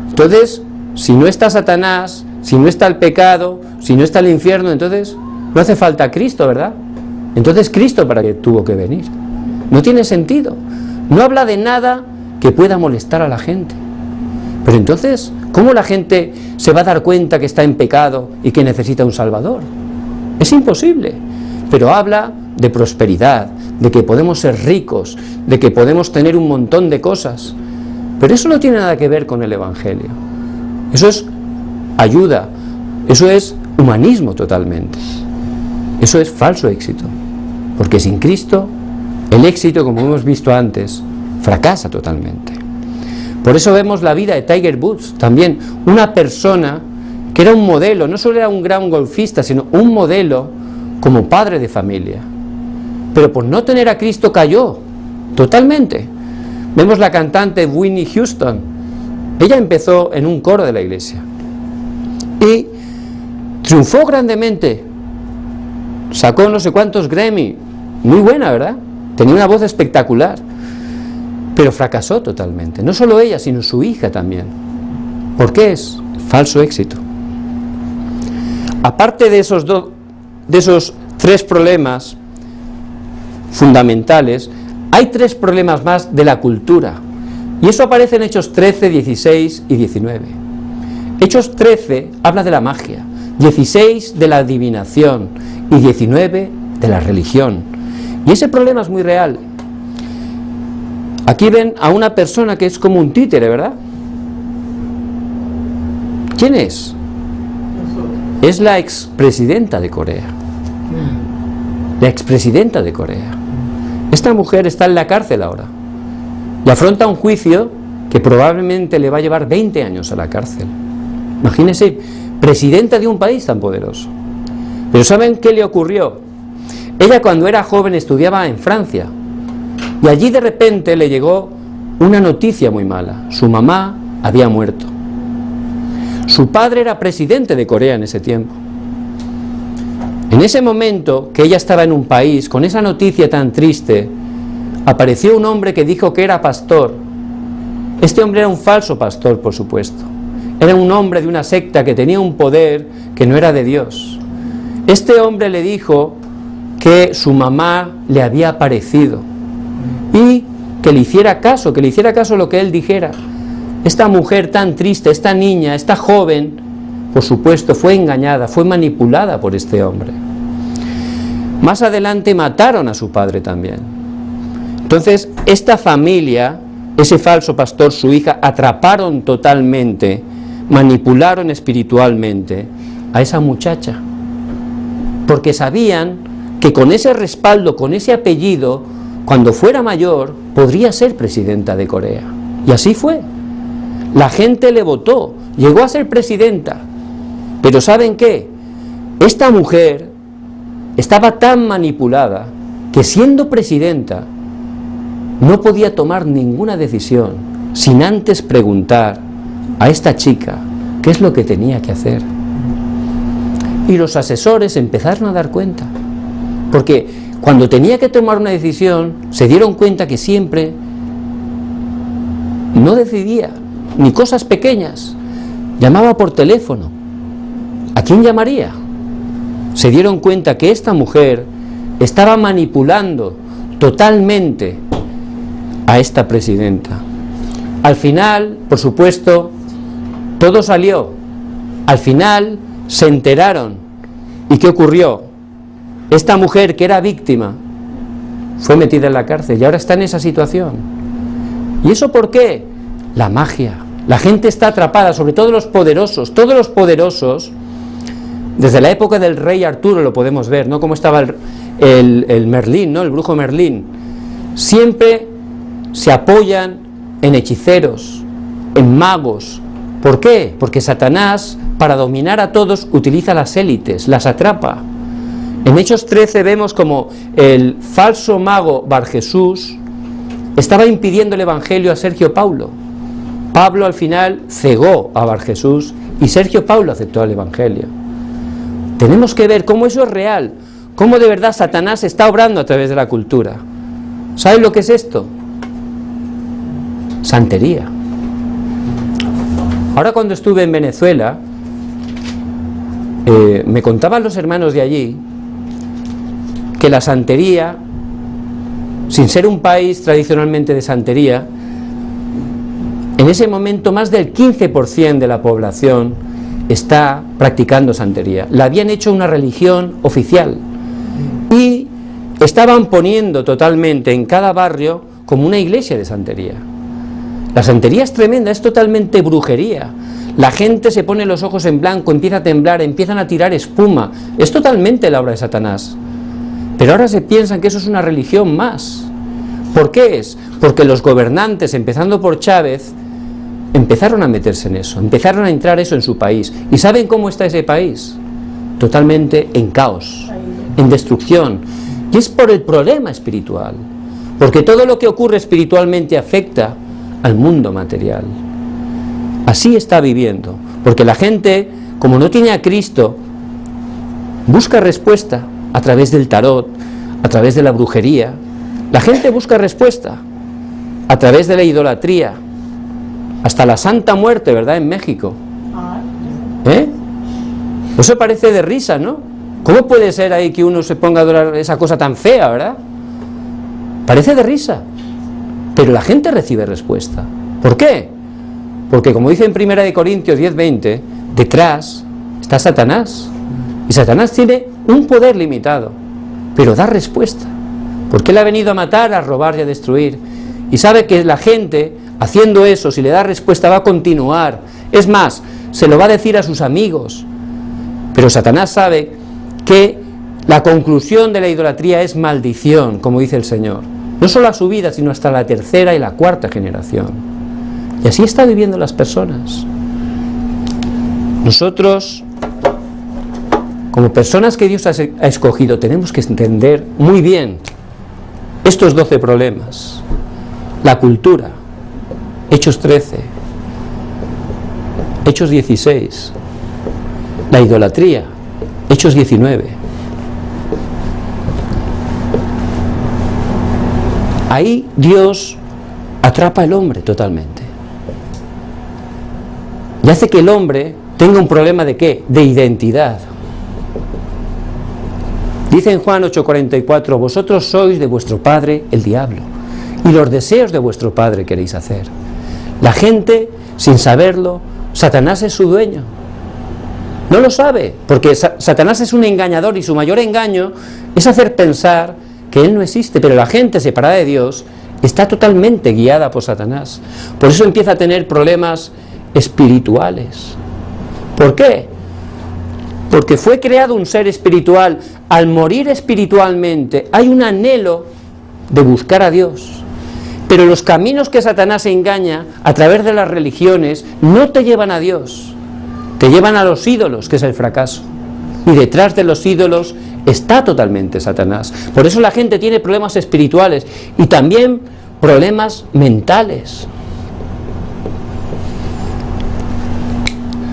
Entonces, si no está Satanás, si no está el pecado, si no está el infierno, entonces no hace falta Cristo, ¿verdad? Entonces, ¿Cristo para qué tuvo que venir? No tiene sentido. No habla de nada que pueda molestar a la gente. Pero entonces, ¿cómo la gente se va a dar cuenta que está en pecado y que necesita un Salvador? Es imposible. Pero habla de prosperidad, de que podemos ser ricos, de que podemos tener un montón de cosas. Pero eso no tiene nada que ver con el Evangelio. Eso es ayuda, eso es humanismo totalmente. Eso es falso éxito. Porque sin Cristo, el éxito, como hemos visto antes, fracasa totalmente. Por eso vemos la vida de Tiger Woods, también una persona que era un modelo, no solo era un gran golfista, sino un modelo como padre de familia. Pero por no tener a Cristo cayó totalmente. Vemos la cantante Whitney Houston. Ella empezó en un coro de la iglesia y triunfó grandemente. Sacó no sé cuántos Grammy. Muy buena, ¿verdad? Tenía una voz espectacular. pero fracasó totalmente. No solo ella, sino su hija también. ¿Por qué es? Falso éxito. Aparte de esos 3 problemas fundamentales, hay 3 problemas más de la cultura. Y eso aparece en Hechos 13, 16 y 19. Hechos 13 habla de la magia, 16 de la adivinación y 19 de la religión. Y ese problema es muy real. Aquí ven a una persona que es como un títere, ¿verdad? ¿Quién es? Es la expresidenta de Corea. La expresidenta de Corea. Esta mujer está en la cárcel ahora y afronta un juicio que probablemente le va a llevar 20 años a la cárcel. Imagínense, presidenta de un país tan poderoso. Pero ¿saben qué le ocurrió? Ella cuando era joven estudiaba en Francia y allí de repente le llegó una noticia muy mala. Su mamá había muerto. Su padre era presidente de Corea en ese tiempo. En ese momento que ella estaba en un país con esa noticia tan triste, apareció un hombre que dijo que era pastor. Este hombre era un falso pastor, por supuesto. Era un hombre de una secta que tenía un poder que no era de Dios. Este hombre le dijo que su mamá le había aparecido y que le hiciera caso lo que él dijera. Esta mujer tan triste, esta niña, esta joven, por supuesto, fue engañada, fue manipulada por este hombre. Más adelante mataron a su padre también. Entonces, esta familia, ese falso pastor, su hija, atraparon totalmente, manipularon espiritualmente a esa muchacha, porque sabían que con ese respaldo, con ese apellido, cuando fuera mayor, podría ser presidenta de Corea. Y así fue. La gente le votó, llegó a ser presidenta. Pero ¿saben qué? Esta mujer estaba tan manipulada que siendo presidenta no podía tomar ninguna decisión sin antes preguntar a esta chica qué es lo que tenía que hacer. Y los asesores empezaron a dar cuenta, porque cuando tenía que tomar una decisión se dieron cuenta que siempre no decidía ni cosas pequeñas, llamaba por teléfono. ¿A quién llamaría? Se dieron cuenta que esta mujer estaba manipulando totalmente a esta presidenta. Al final, por supuesto, todo salió. Al final se enteraron. ¿Y qué ocurrió? Esta mujer que era víctima fue metida en la cárcel y ahora está en esa situación. ¿Y eso por qué? La magia. La gente está atrapada, sobre todo los poderosos. Todos los poderosos, desde la época del rey Arturo lo podemos ver, ¿no? Cómo estaba el Merlín, ¿no? El brujo Merlín. Siempre se apoyan en hechiceros, en magos. ¿Por qué? Porque Satanás, para dominar a todos, utiliza las élites, las atrapa. En Hechos 13 vemos como el falso mago Barjesús estaba impidiendo el evangelio a Sergio Paulo. Pablo al final cegó a Barjesús y Sergio Paulo aceptó el evangelio. Tenemos que ver cómo eso es real, cómo de verdad Satanás está obrando a través de la cultura. ¿Sabes lo que es esto? Santería. Ahora cuando estuve en Venezuela, me contaban los hermanos de allí que la santería, sin ser un país tradicionalmente de santería, en ese momento más del 15% de la población está practicando santería. La habían hecho una religión oficial y estaban poniendo totalmente en cada barrio como una iglesia de santería. La santería es tremenda, es totalmente brujería. La gente se pone los ojos en blanco, empieza a temblar, empiezan a tirar espuma. Es totalmente la obra de Satanás. Pero ahora se piensan que eso es una religión más. ¿Por qué es? Porque los gobernantes, empezando por Chávez, empezaron a meterse en eso, empezaron a entrar eso en su país. ¿Y saben cómo está ese país? Totalmente en caos, en destrucción. Y es por el problema espiritual. Porque todo lo que ocurre espiritualmente afecta al mundo material. Así está viviendo. Porque la gente, como no tiene a Cristo, busca respuesta a través del tarot, a través de la brujería. La gente busca respuesta. a través de la idolatría, hasta la Santa Muerte, ¿verdad?, en México. Eso parece de risa, ¿no? ¿Cómo puede ser ahí que uno se ponga a adorar esa cosa tan fea, verdad? Parece de risa, pero la gente recibe respuesta. ¿Por qué? Porque, como dice en 1 Corintios 10:20, detrás está Satanás, y Satanás tiene un poder limitado, pero da respuesta, porque él ha venido a matar, a robar y a destruir, y sabe que la gente, haciendo eso, si le da respuesta, va a continuar. Es más, se lo va a decir a sus amigos. Pero Satanás sabe que la conclusión de la idolatría es maldición, como dice el Señor, no solo a su vida, sino hasta la tercera y la cuarta generación. Y así está viviendo las personas. Nosotros, como personas que Dios ha escogido, tenemos que entender muy bien estos 12 problemas. La cultura, Hechos 13, Hechos 16, la idolatría, Hechos 19. Ahí Dios atrapa al hombre totalmente y hace que el hombre tenga un problema ¿de qué? De identidad. Dice en Juan 8:44, vosotros sois de vuestro padre el diablo, y los deseos de vuestro padre queréis hacer. La gente, sin saberlo, Satanás es su dueño. No lo sabe, porque Satanás es un engañador y su mayor engaño es hacer pensar que él no existe, pero la gente separada de Dios está totalmente guiada por Satanás. Por eso empieza a tener problemas espirituales. ¿Por qué? Porque fue creado un ser espiritual. Al morir espiritualmente hay un anhelo de buscar a Dios. Pero los caminos que Satanás engaña a través de las religiones no te llevan a Dios, te llevan a los ídolos, que es el fracaso. Y detrás de los ídolos está totalmente Satanás. Por eso la gente tiene problemas espirituales y también problemas mentales.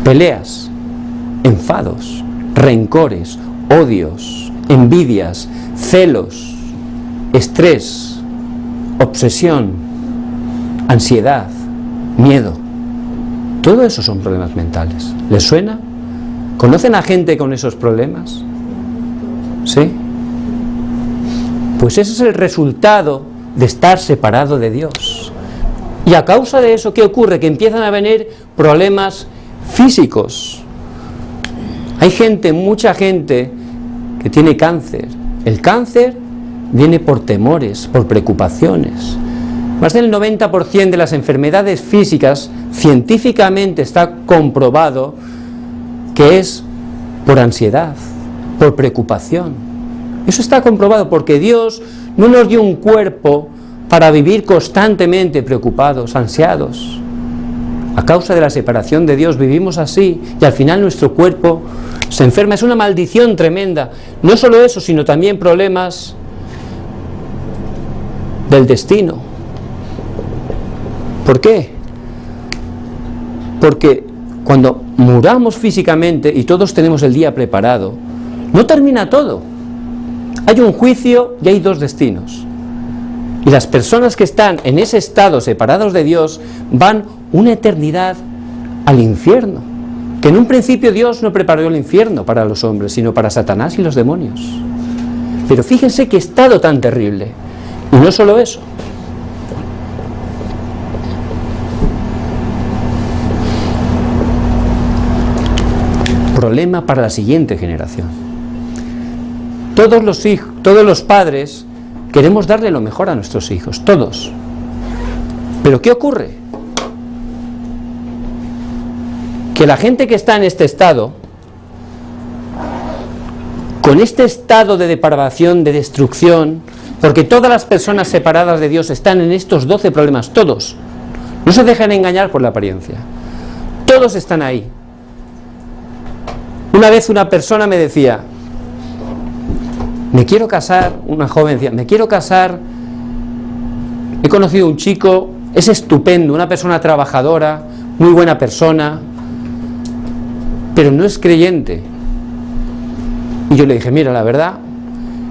Peleas, enfados, rencores, odios, envidias, celos, estrés, obsesión, ansiedad, miedo. Todo eso son problemas mentales. ¿Les suena? ¿Conocen a gente con esos problemas? ¿Sí? Pues ese es el resultado de estar separado de Dios. Y a causa de eso, ¿qué ocurre? Que empiezan a venir problemas físicos. Hay gente, mucha gente, que tiene cáncer. El cáncer viene por temores, por preocupaciones. Más del 90% de las enfermedades físicas, científicamente está comprobado que es por ansiedad, por preocupación. Eso está comprobado porque Dios no nos dio un cuerpo para vivir constantemente preocupados, ansiados. A causa de la separación de Dios vivimos así y al final nuestro cuerpo se enferma. Es una maldición tremenda. No solo eso, sino también problemas del destino. ¿Por qué? Porque cuando muramos físicamente y todos tenemos el día preparado, no termina todo. Hay un juicio y hay dos destinos. Y las personas que están en ese estado separados de Dios van una eternidad al infierno. Que en un principio Dios no preparó el infierno para los hombres, sino para Satanás y los demonios. Pero fíjense qué estado tan terrible. Y no solo eso. Problema para la siguiente generación. Todos los padres queremos darle lo mejor a nuestros hijos, todos. Pero ¿qué ocurre? Que la gente que está en este estado, con este estado de depravación, de destrucción, porque todas las personas separadas de Dios están en estos 12 problemas, todos. No se dejan engañar por la apariencia. Todos están ahí. Una vez una persona me decía, me quiero casar, una joven decía, me quiero casar, he conocido un chico, es estupendo, una persona trabajadora, muy buena persona, pero no es creyente. Y yo le dije, mira, la verdad,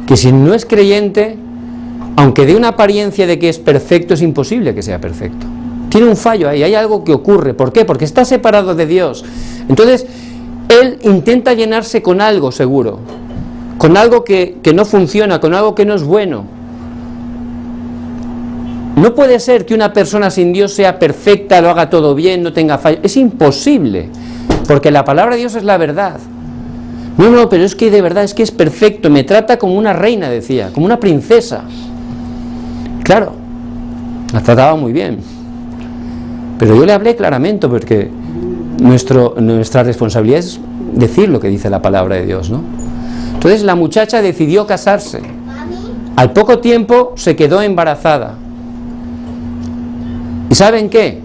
que si no es creyente, aunque dé una apariencia de que es perfecto, es imposible que sea perfecto. Tiene un fallo ahí, hay algo que ocurre. ¿Por qué? Porque está separado de Dios. Entonces, él intenta llenarse con algo seguro, con algo que no funciona, con algo que no es bueno. No puede ser que una persona sin Dios sea perfecta, lo haga todo bien, no tenga fallo. Es imposible, porque la palabra de Dios es la verdad. No, pero es que de verdad, es que es perfecto, me trata como una reina, decía, como una princesa. Claro, la trataba muy bien. Pero yo le hablé claramente, porque nuestra responsabilidad es decir lo que dice la palabra de Dios, ¿no? Entonces la muchacha decidió casarse. Al poco tiempo se quedó embarazada. ¿Y saben qué?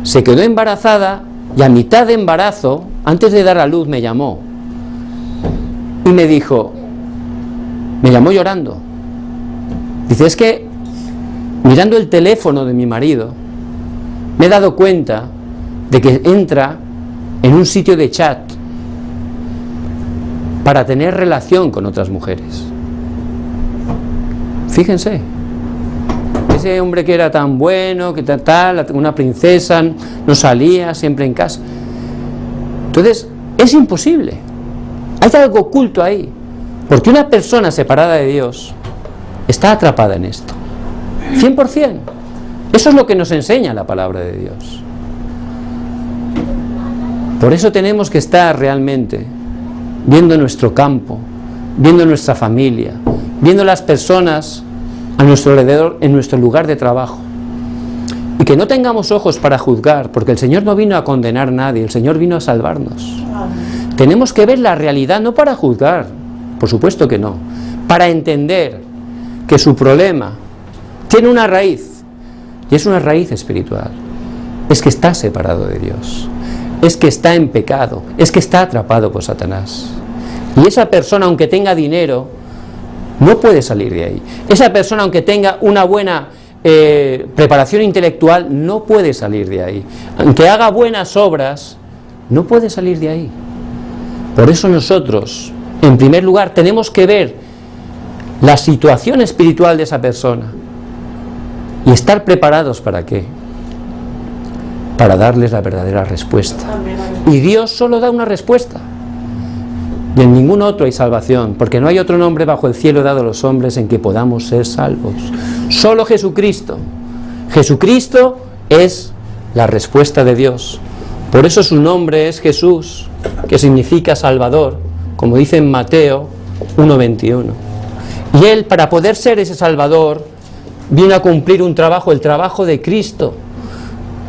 Se quedó embarazada y a mitad de embarazo, antes de dar a luz, me llamó. Y me dijo, me llamó llorando. Dice, es que mirando el teléfono de mi marido, me he dado cuenta de que entra en un sitio de chat para tener relación con otras mujeres. Fíjense, ese hombre que era tan bueno, que tal, una princesa, no salía, siempre en casa. Entonces, es imposible. Hay algo oculto ahí, porque una persona separada de Dios está atrapada en esto. 100%. Eso es lo que nos enseña la palabra de Dios. Por eso tenemos que estar realmente viendo nuestro campo, viendo nuestra familia, viendo las personas a nuestro alrededor, en nuestro lugar de trabajo. Y que no tengamos ojos para juzgar, porque el Señor no vino a condenar a nadie, el Señor vino a salvarnos. Tenemos que ver la realidad, no para juzgar, por supuesto que no, para entender que su problema tiene una raíz, y es una raíz espiritual. Es que está separado de Dios, es que está en pecado, es que está atrapado por Satanás. Y esa persona, aunque tenga dinero, no puede salir de ahí. Esa persona, aunque tenga una buena preparación intelectual, no puede salir de ahí. Aunque haga buenas obras, no puede salir de ahí. Por eso nosotros, en primer lugar, tenemos que ver la situación espiritual de esa persona y estar preparados ¿para qué? Para darles la verdadera respuesta. Y Dios solo da una respuesta. Y en ningún otro hay salvación, porque no hay otro nombre bajo el cielo dado a los hombres en que podamos ser salvos. Solo Jesucristo. Jesucristo es la respuesta de Dios. Por eso su nombre es Jesús, que significa Salvador, como dice en Mateo 1:21. Y Él, para poder ser ese Salvador, viene a cumplir un trabajo, el trabajo de Cristo.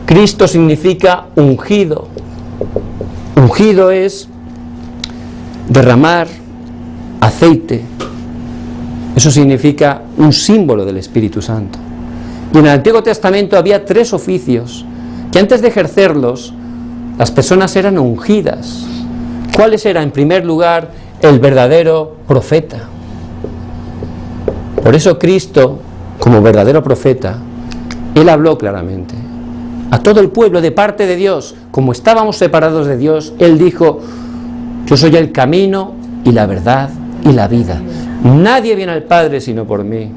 Cristo significa ungido. Ungido es derramar aceite. Eso significa un símbolo del Espíritu Santo. Y en el Antiguo Testamento había 3 oficios que antes de ejercerlos las personas eran ungidas. ¿Cuáles eran? En primer lugar, el verdadero profeta. Por eso Cristo, como verdadero profeta, Él habló claramente a todo el pueblo de parte de Dios. Como estábamos separados de Dios, Él dijo: yo soy el camino y la verdad y la vida. Nadie viene al Padre sino por mí.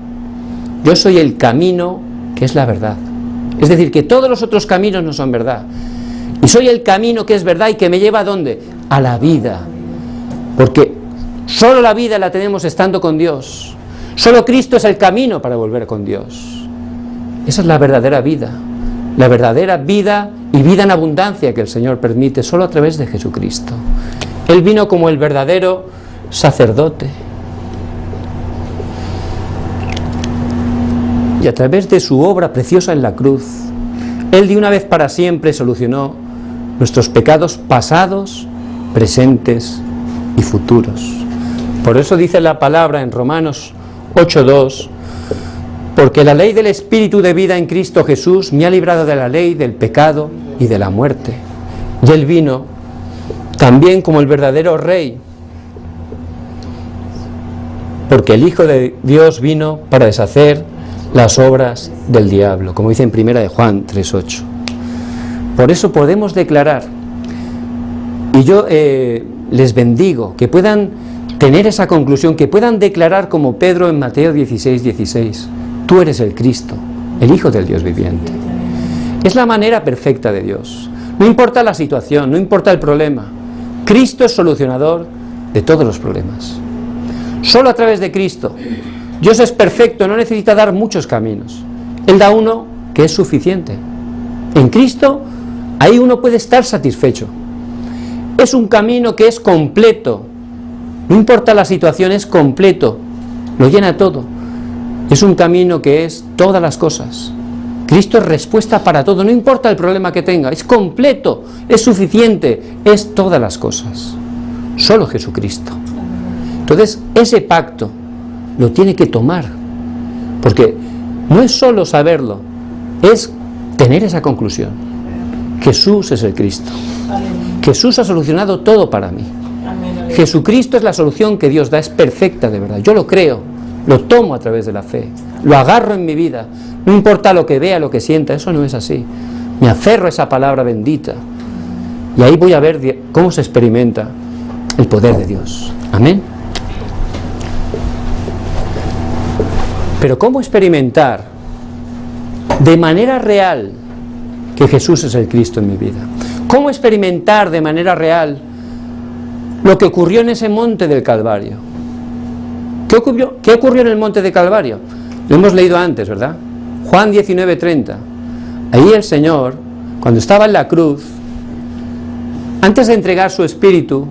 Yo soy el camino que es la verdad. Es decir, que todos los otros caminos no son verdad. Y soy el camino que es verdad y que me lleva ¿a dónde? A la vida. Porque solo la vida la tenemos estando con Dios. Solo Cristo es el camino para volver con Dios. Esa es la verdadera vida. La verdadera vida y vida en abundancia que el Señor permite solo a través de Jesucristo. Él vino como el verdadero sacerdote. Y a través de su obra preciosa en la cruz, Él de una vez para siempre solucionó nuestros pecados pasados, presentes y futuros. Por eso dice la palabra en Romanos 8:2: porque la ley del Espíritu de vida en Cristo Jesús me ha librado de la ley del pecado y de la muerte. Y Él vino también como el verdadero Rey, porque el Hijo de Dios vino para deshacer las obras del diablo, como dice en 1 Juan 3:8. Por eso podemos declarar, y yo les bendigo, que puedan tener esa conclusión, que puedan declarar como Pedro en Mateo 16:16, tú eres el Cristo, el Hijo del Dios viviente. Es la manera perfecta de Dios. No importa la situación, no importa el problema. Cristo es solucionador de todos los problemas. Solo a través de Cristo. Dios es perfecto, no necesita dar muchos caminos. Él da uno que es suficiente. En Cristo, ahí uno puede estar satisfecho. Es un camino que es completo. No importa la situación, es completo. Lo llena todo. Es un camino que es todas las cosas. Cristo es respuesta para todo, no importa el problema que tenga, es completo, es suficiente, es todas las cosas. Solo Jesucristo. Entonces, ese pacto lo tiene que tomar, porque no es solo saberlo, es tener esa conclusión. Jesús es el Cristo. Jesús ha solucionado todo para mí. Jesucristo es la solución que Dios da, es perfecta de verdad. Yo lo creo, lo tomo a través de la fe, lo agarro en mi vida. No importa lo que vea, lo que sienta, eso no es así. Me aferro a esa palabra bendita y ahí voy a ver cómo se experimenta el poder de Dios. Amén. Pero ¿cómo experimentar de manera real que Jesús es el Cristo en mi vida? ¿Cómo experimentar de manera real lo que ocurrió en ese monte del Calvario? ¿Qué ocurrió en el monte del Calvario? Lo hemos leído antes, ¿verdad? Juan 19:30. Ahí el Señor, cuando estaba en la cruz, antes de entregar su espíritu,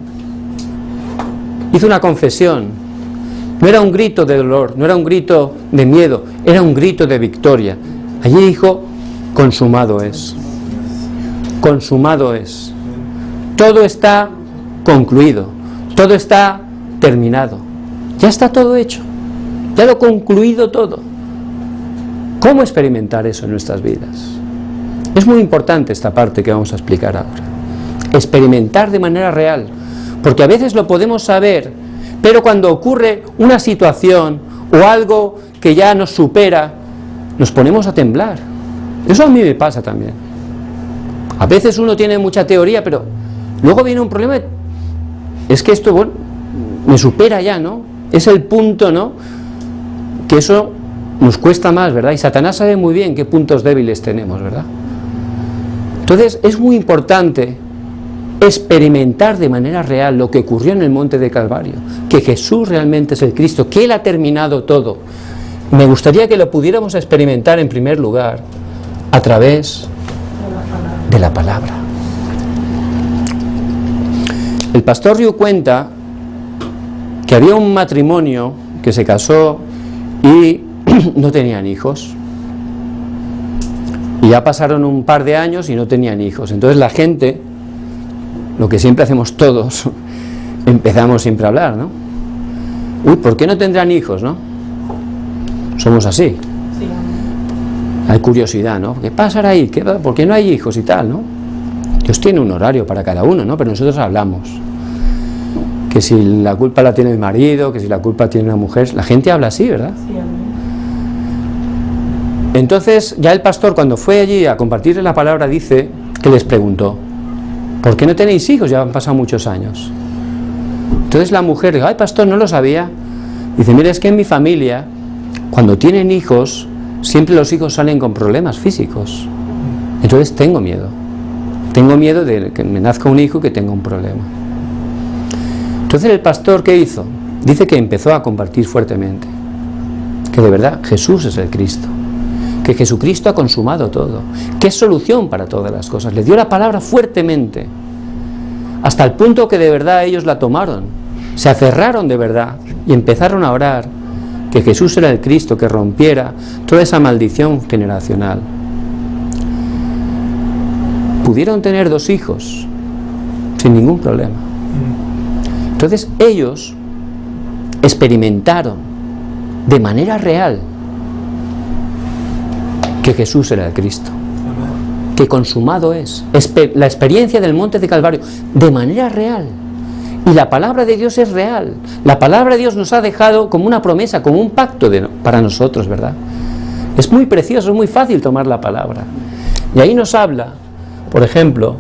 hizo una confesión. No era un grito de dolor, no era un grito de miedo, era un grito de victoria. Allí dijo, consumado es. Consumado es. Todo está concluido, todo está terminado. Ya está todo hecho, ya lo he concluido todo. ¿Cómo experimentar eso en nuestras vidas? Es muy importante esta parte que vamos a explicar ahora. Experimentar de manera real, porque a veces lo podemos saber, pero cuando ocurre una situación o algo que ya nos supera, nos ponemos a temblar. Eso a mí me pasa también. A veces uno tiene mucha teoría, pero luego viene un problema, es que esto, bueno, me supera ya, ¿no? Es el punto, ¿no? Que eso nos cuesta más, ¿verdad? Y Satanás sabe muy bien qué puntos débiles tenemos, ¿verdad? Entonces es muy importante experimentar de manera real lo que ocurrió en el monte de Calvario, que Jesús realmente es el Cristo, que Él ha terminado todo. Me gustaría que lo pudiéramos experimentar en primer lugar a través de la palabra. El pastor Ryu cuenta que había un matrimonio que se casó y no tenían hijos. Y ya pasaron un par de años y no tenían hijos. Entonces la gente, lo que siempre hacemos todos, empezamos siempre a hablar, ¿no? Uy, ¿por qué no tendrán hijos, no? Somos así. Sí. Hay curiosidad, ¿no? ¿Qué pasará ahí? ¿Por qué no hay hijos y tal, no? Dios tiene un horario para cada uno, ¿no? Pero nosotros hablamos. Que si la culpa la tiene el marido, que si la culpa tiene la mujer. La gente habla así, ¿verdad? Sí. Entonces, ya el pastor, cuando fue allí a compartirle la palabra, dice que les preguntó, ¿por qué no tenéis hijos? Ya han pasado muchos años. Entonces la mujer dijo, ay, pastor, no lo sabía. Dice, mira, es que en mi familia, cuando tienen hijos, siempre los hijos salen con problemas físicos. Entonces tengo miedo. Tengo miedo de que me nazca un hijo y que tenga un problema. Entonces el pastor, ¿qué hizo? Dice que empezó a compartir fuertemente que de verdad Jesús es el Cristo, que Jesucristo ha consumado todo, que es solución para todas las cosas. Le dio la palabra fuertemente, hasta el punto que de verdad ellos la tomaron, se aferraron de verdad y empezaron a orar que Jesús era el Cristo, que rompiera toda esa maldición generacional. Pudieron tener 2 hijos sin ningún problema. Entonces ellos experimentaron de manera real que Jesús era el Cristo, que consumado es. La experiencia del monte de Calvario de manera real. Y la palabra de Dios es real. La palabra de Dios nos ha dejado como una promesa, como un pacto para nosotros, ¿verdad? Es muy precioso, es muy fácil tomar la palabra. Y ahí nos habla, por ejemplo,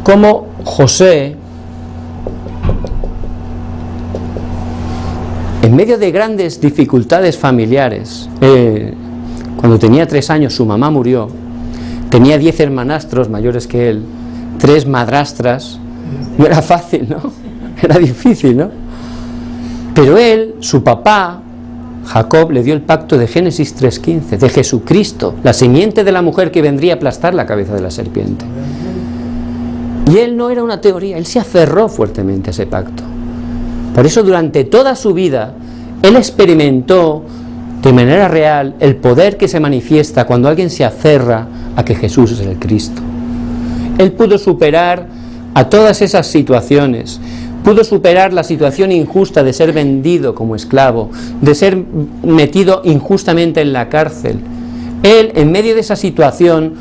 cómo José en medio de grandes dificultades familiares, cuando tenía 3 años su mamá murió, tenía 10 hermanastros mayores que él, 3 madrastras, no era fácil, ¿no? Era difícil, ¿no? Pero él, su papá, Jacob, le dio el pacto de Génesis 3:15, de Jesucristo, la simiente de la mujer que vendría a aplastar la cabeza de la serpiente. Y él no era una teoría, él se aferró fuertemente a ese pacto. Por eso durante toda su vida, él experimentó de manera real el poder que se manifiesta cuando alguien se aferra a que Jesús es el Cristo. Él pudo superar a todas esas situaciones, pudo superar la situación injusta de ser vendido como esclavo, de ser metido injustamente en la cárcel. Él, en medio de esa situación,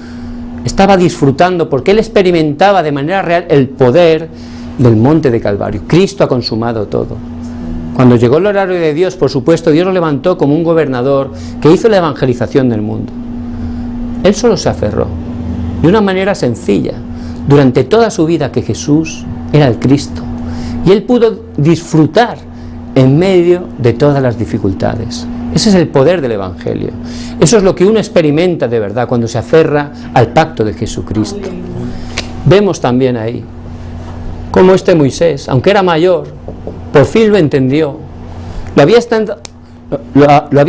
estaba disfrutando porque él experimentaba de manera real el poder del monte de Calvario. Cristo ha consumado todo. Cuando llegó el horario de Dios, por supuesto, Dios lo levantó como un gobernador que hizo la evangelización del mundo. Él solo se aferró, de una manera sencilla, durante toda su vida, que Jesús era el Cristo. Y él pudo disfrutar en medio de todas las dificultades. Ese es el poder del Evangelio. Eso es lo que uno experimenta de verdad cuando se aferra al pacto de Jesucristo. Vemos también ahí cómo Moisés, aunque era mayor, por fin lo entendió. Lo había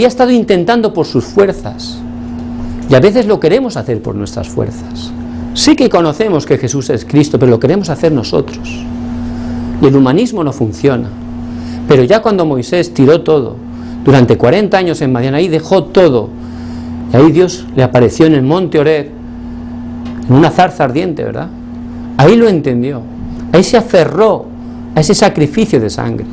estado intentando por sus fuerzas. Y a veces lo queremos hacer por nuestras fuerzas. Sí que conocemos que Jesús es Cristo, pero lo queremos hacer nosotros. Y el humanismo no funciona. Pero ya cuando Moisés tiró todo, durante 40 años en Madián, ahí dejó todo. Y ahí Dios le apareció en el monte Horeb, en una zarza ardiente, ¿verdad? Ahí lo entendió. Ahí se aferró a ese sacrificio de sangre.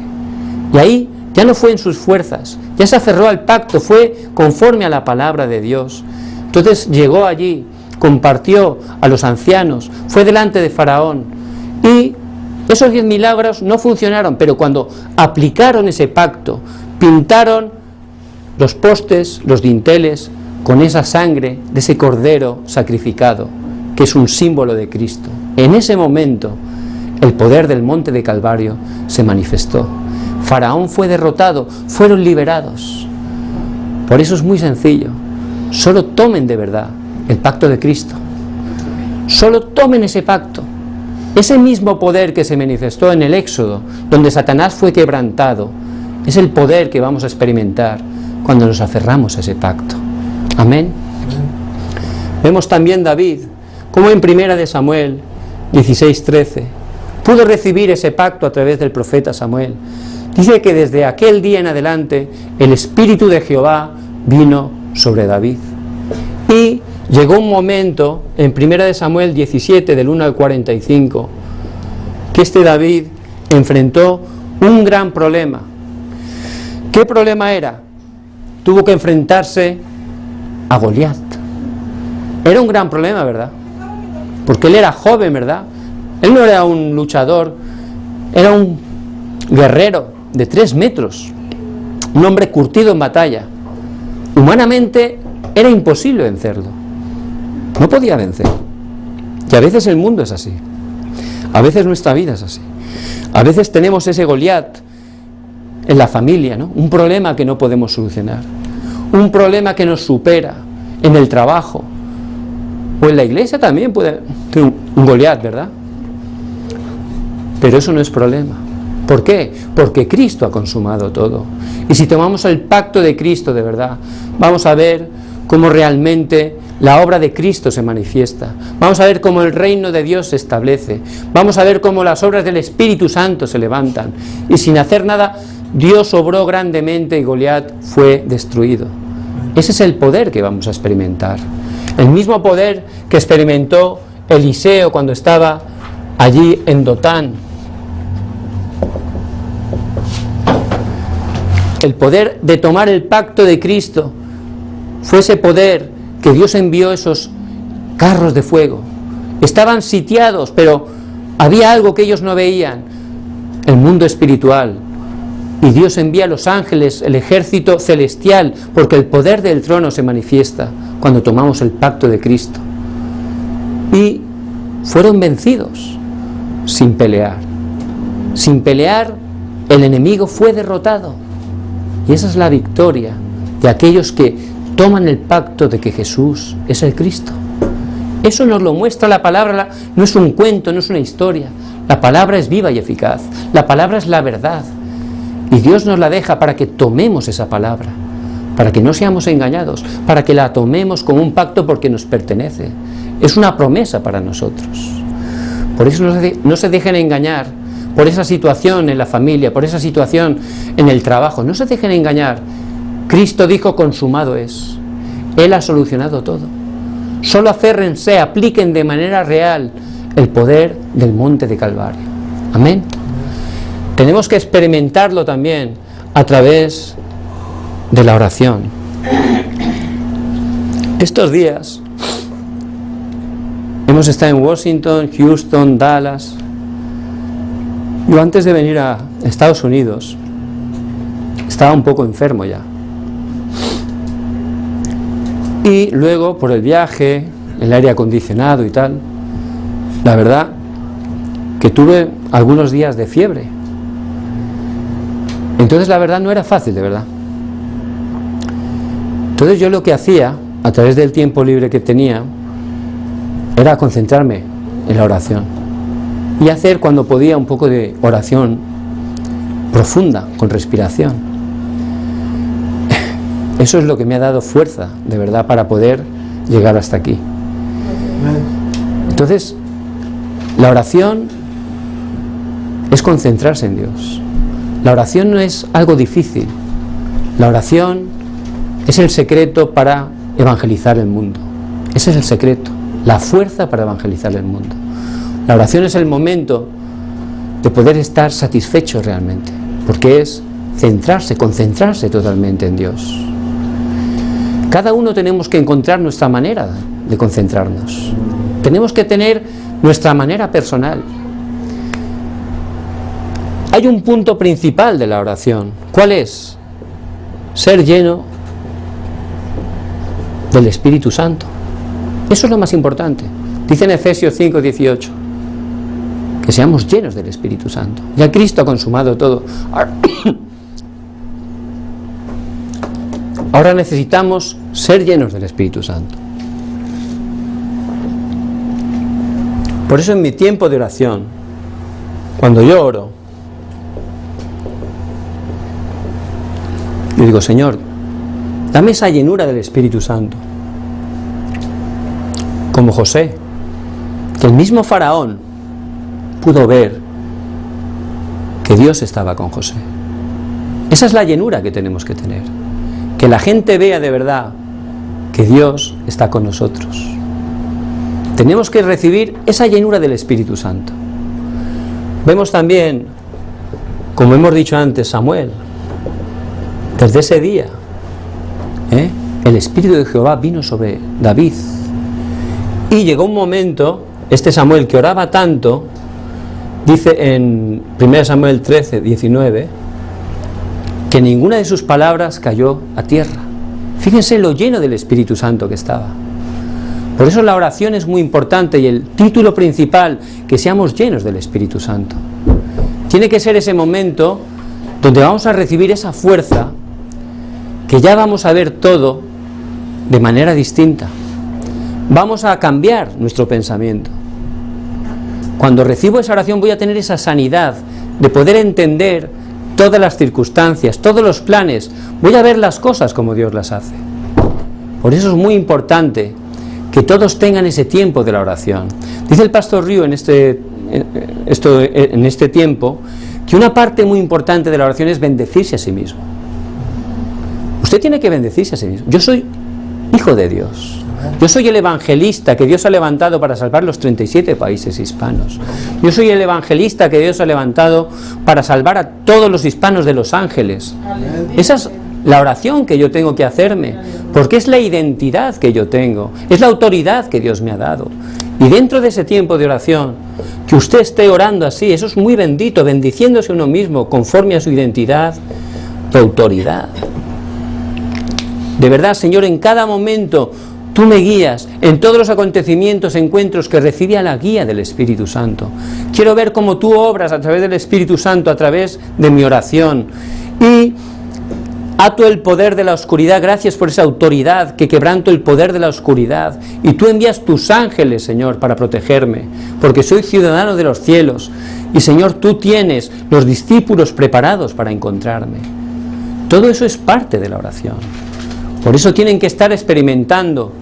Y ahí ya no fue en sus fuerzas, ya se aferró al pacto, fue conforme a la palabra de Dios. Entonces llegó allí, compartió a los ancianos, fue delante de Faraón, y esos 10 milagros no funcionaron, pero cuando aplicaron ese pacto, pintaron los postes, los dinteles, con esa sangre de ese cordero sacrificado, que es un símbolo de Cristo. En ese momento, el poder del monte de Calvario se manifestó. Faraón fue derrotado, fueron liberados. Por eso es muy sencillo. Solo tomen de verdad el pacto de Cristo. Solo tomen ese pacto. Ese mismo poder que se manifestó en el Éxodo, donde Satanás fue quebrantado, es el poder que vamos a experimentar cuando nos aferramos a ese pacto. Amén. Vemos también David, como en 1 de Samuel 16:13, pudo recibir ese pacto a través del profeta Samuel. Dice que desde aquel día en adelante el Espíritu de Jehová vino sobre David. Y llegó un momento, en 1 de Samuel 17, del 1 al 45, que este David enfrentó un gran problema. ¿Qué problema era? Tuvo que enfrentarse a Goliat. Era un gran problema, ¿verdad? Porque él era joven, ¿verdad? Él no era un luchador, era un guerrero de 3 metros, un hombre curtido en batalla. Humanamente era imposible vencerlo, no podía vencer. Y a veces el mundo es así, a veces nuestra vida es así, a veces tenemos ese Goliat en la familia, ¿no? Un problema que no podemos solucionar, un problema que nos supera en el trabajo, o en la iglesia también puede tener un Goliat, ¿verdad? Pero eso no es problema. ¿Por qué? Porque Cristo ha consumado todo. Y si tomamos el pacto de Cristo de verdad, vamos a ver cómo realmente la obra de Cristo se manifiesta. Vamos a ver cómo el reino de Dios se establece. Vamos a ver cómo las obras del Espíritu Santo se levantan. Y sin hacer nada, Dios obró grandemente y Goliat fue destruido. Ese es el poder que vamos a experimentar. El mismo poder que experimentó Eliseo cuando estaba allí en Dotán. El poder de tomar el pacto de Cristo fue ese poder que Dios envió esos carros de fuego. Estaban sitiados, pero había algo que ellos no veían, el mundo espiritual. Y Dios envía a los ángeles, el ejército celestial, porque el poder del trono se manifiesta cuando tomamos el pacto de Cristo. Y fueron vencidos sin pelear. Sin pelear, el enemigo fue derrotado. Y esa es la victoria de aquellos que toman el pacto de que Jesús es el Cristo. Eso nos lo muestra la palabra, no es un cuento, no es una historia. La palabra es viva y eficaz, la palabra es la verdad. Y Dios nos la deja para que tomemos esa palabra, para que no seamos engañados, para que la tomemos como un pacto porque nos pertenece. Es una promesa para nosotros. Por eso no se dejen engañar por esa situación en la familia, por esa situación en el trabajo. No se dejen engañar. Cristo dijo: consumado es. Él ha solucionado todo. Solo aférrense, apliquen de manera real el poder del monte de Calvario. Amén. Tenemos que experimentarlo también a través de la oración. Estos días hemos estado en Washington, Houston, Dallas. Yo antes de venir a Estados Unidos estaba un poco enfermo ya. Y luego, por el viaje, el aire acondicionado y tal, la verdad que tuve algunos días de fiebre. Entonces la verdad no era fácil, de verdad. Entonces yo lo que hacía, a través del tiempo libre que tenía, era concentrarme en la oración. Y hacer cuando podía un poco de oración profunda, con respiración. Eso es lo que me ha dado fuerza, de verdad, para poder llegar hasta aquí. Entonces, la oración es concentrarse en Dios. La oración no es algo difícil. La oración es el secreto para evangelizar el mundo. Ese es el secreto, la fuerza para evangelizar el mundo. La oración es el momento de poder estar satisfecho realmente, porque es centrarse, concentrarse totalmente en Dios. Cada uno tenemos que encontrar nuestra manera de concentrarnos. Tenemos que tener nuestra manera personal. Hay un punto principal de la oración. ¿Cuál es? Ser lleno del Espíritu Santo. Eso es lo más importante. Dice en Efesios 5:18 que seamos llenos del Espíritu Santo. Ya Cristo ha consumado todo. Ahora necesitamos ser llenos del Espíritu Santo. Por eso en mi tiempo de oración, cuando yo oro, yo digo: Señor, dame esa llenura del Espíritu Santo. Como José, que el mismo faraón pudo ver que Dios estaba con José. Esa es la llenura que tenemos que tener. Que la gente vea de verdad que Dios está con nosotros. Tenemos que recibir esa llenura del Espíritu Santo. Vemos también, como hemos dicho antes, Samuel. Desde ese día, el Espíritu de Jehová vino sobre David. Y llegó un momento, este Samuel que oraba tanto, dice en 1 Samuel 13:19, que ninguna de sus palabras cayó a tierra. Fíjense lo lleno del Espíritu Santo que estaba. Por eso la oración es muy importante y el título principal, que seamos llenos del Espíritu Santo. Tiene que ser ese momento donde vamos a recibir esa fuerza, que ya vamos a ver todo de manera distinta. Vamos a cambiar nuestro pensamiento. Cuando recibo esa oración voy a tener esa sanidad de poder entender todas las circunstancias, todos los planes. Voy a ver las cosas como Dios las hace. Por eso es muy importante que todos tengan ese tiempo de la oración. Dice el pastor Río en este tiempo que una parte muy importante de la oración es bendecirse a sí mismo. Usted tiene que bendecirse a sí mismo. Yo soy hijo de Dios. Yo soy el evangelista que Dios ha levantado para salvar los 37 países hispanos. Yo soy el evangelista que Dios ha levantado para salvar a todos los hispanos de Los Ángeles. Esa es la oración que yo tengo que hacerme, porque es la identidad que yo tengo, es la autoridad que Dios me ha dado. Y dentro de ese tiempo de oración, que usted esté orando así, eso es muy bendito, bendiciéndose a uno mismo conforme a su identidad, tu autoridad. De verdad, Señor, en cada momento tú me guías, en todos los acontecimientos, encuentros que recibí a la guía del Espíritu Santo. Quiero ver cómo tú obras a través del Espíritu Santo, a través de mi oración. Y Ato el poder de la oscuridad, gracias por esa autoridad que quebranto el poder de la oscuridad. Y tú envías tus ángeles, Señor, para protegerme, porque soy ciudadano de los cielos. Y Señor, tú tienes los discípulos preparados para encontrarme. Todo eso es parte de la oración. Por eso tienen que estar experimentando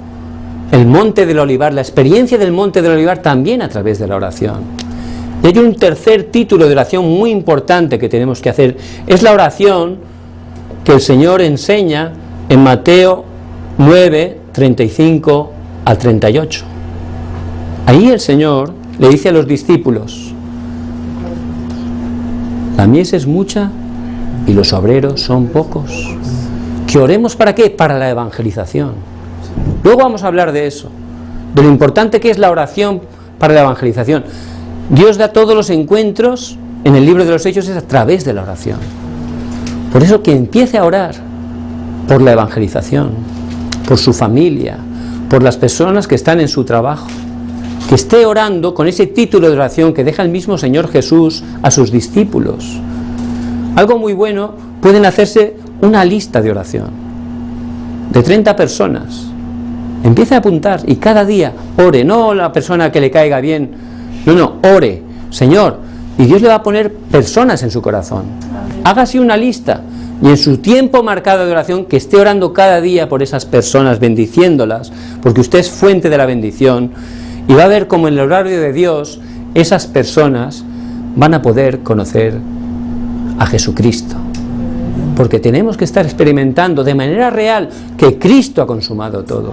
el Monte del Olivar, la experiencia del Monte del Olivar también a través de la oración. Y hay un tercer título de oración muy importante que tenemos que hacer. Es la oración que el Señor enseña en Mateo 9, 35 al 38. Ahí el Señor le dice a los discípulos: la mies es mucha y los obreros son pocos. ¿Que oremos para qué? Para la evangelización. Luego vamos a hablar de eso, de lo importante que es la oración para la evangelización. Dios da todos los encuentros en el libro de los Hechos es a través de la oración. Por eso que empiece a orar por la evangelización, por su familia, por las personas que están en su trabajo, que esté orando con ese título de oración que deja el mismo Señor Jesús a sus discípulos. Algo muy bueno, pueden hacerse una lista de oración de 30 personas. Empiece a apuntar y cada día ore, no la persona que le caiga bien, no, ore, Señor, y Dios le va a poner personas en su corazón. Haga así una lista y en su tiempo marcado de oración que esté orando cada día por esas personas, bendiciéndolas, porque usted es fuente de la bendición, y va a ver cómo en el horario de Dios esas personas van a poder conocer a Jesucristo, porque tenemos que estar experimentando de manera real que Cristo ha consumado todo,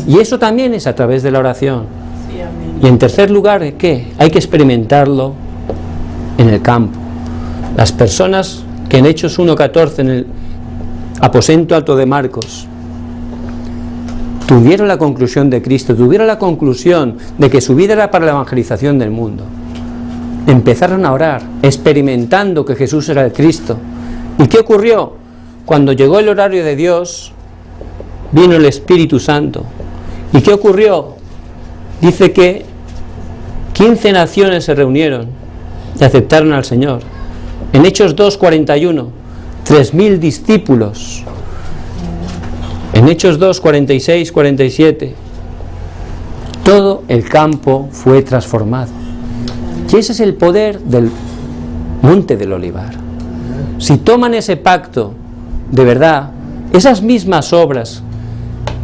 y eso también es a través de la oración. Y en tercer lugar, ¿qué? Hay que experimentarlo en el campo. Las personas que en Hechos 1:14, en el aposento alto de Marcos, tuvieron la conclusión de Cristo, tuvieron la conclusión de que su vida era para la evangelización del mundo, empezaron a orar, experimentando que Jesús era el Cristo. ¿Y qué ocurrió? Cuando llegó el horario de Dios, vino el Espíritu Santo. ¿Y qué ocurrió? Dice que 15 naciones se reunieron y aceptaron al Señor. En Hechos 2:41, 3.000 discípulos. En Hechos 2:46, 47, todo el campo fue transformado. Y ese es el poder del Monte del Olivar. Si toman ese pacto, de verdad, esas mismas obras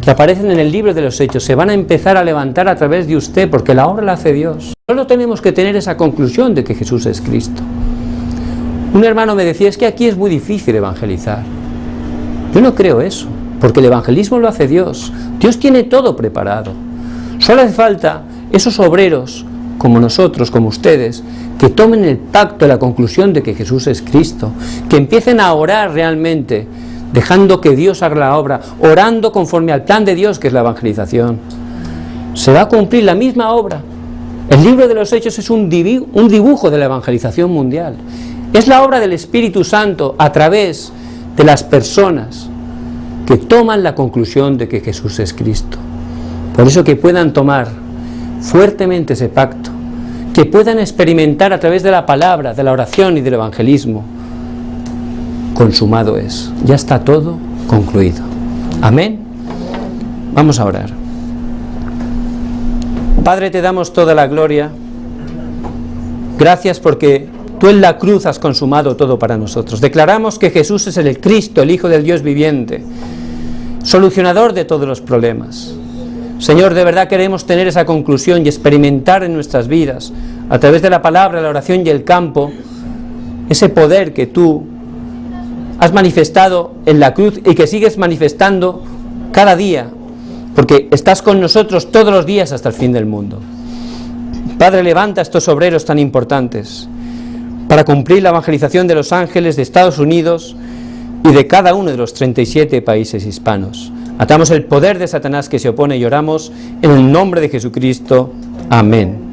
que aparecen en el libro de los Hechos se van a empezar a levantar a través de usted, porque la obra la hace Dios. Solo tenemos que tener esa conclusión de que Jesús es Cristo. Un hermano me decía, es que aquí es muy difícil evangelizar. Yo no creo eso, porque el evangelismo lo hace Dios. Dios tiene todo preparado. Solo hace falta esos obreros, como nosotros, como ustedes, que tomen el pacto, la conclusión de que Jesús es Cristo, que empiecen a orar realmente, dejando que Dios haga la obra, orando conforme al plan de Dios, que es la evangelización. Se va a cumplir la misma obra. El libro de los Hechos es un dibujo de la evangelización mundial. Es la obra del Espíritu Santo a través de las personas que toman la conclusión de que Jesús es Cristo. Por eso que puedan tomar fuertemente ese pacto, que puedan experimentar a través de la palabra, de la oración y del evangelismo. Consumado es, ya está todo concluido. Amén. Vamos a orar. Padre, te damos toda la gloria. Gracias porque tú en la cruz has consumado todo para nosotros. Declaramos que Jesús es el Cristo, el Hijo del Dios viviente, solucionador de todos los problemas. Señor, de verdad queremos tener esa conclusión y experimentar en nuestras vidas, a través de la palabra, la oración y el campo, ese poder que tú has manifestado en la cruz y que sigues manifestando cada día, porque estás con nosotros todos los días hasta el fin del mundo. Padre, levanta a estos obreros tan importantes para cumplir la evangelización de Los Ángeles, de Estados Unidos y de cada uno de los 37 países hispanos. Atamos el poder de Satanás que se opone y oramos en el nombre de Jesucristo. Amén.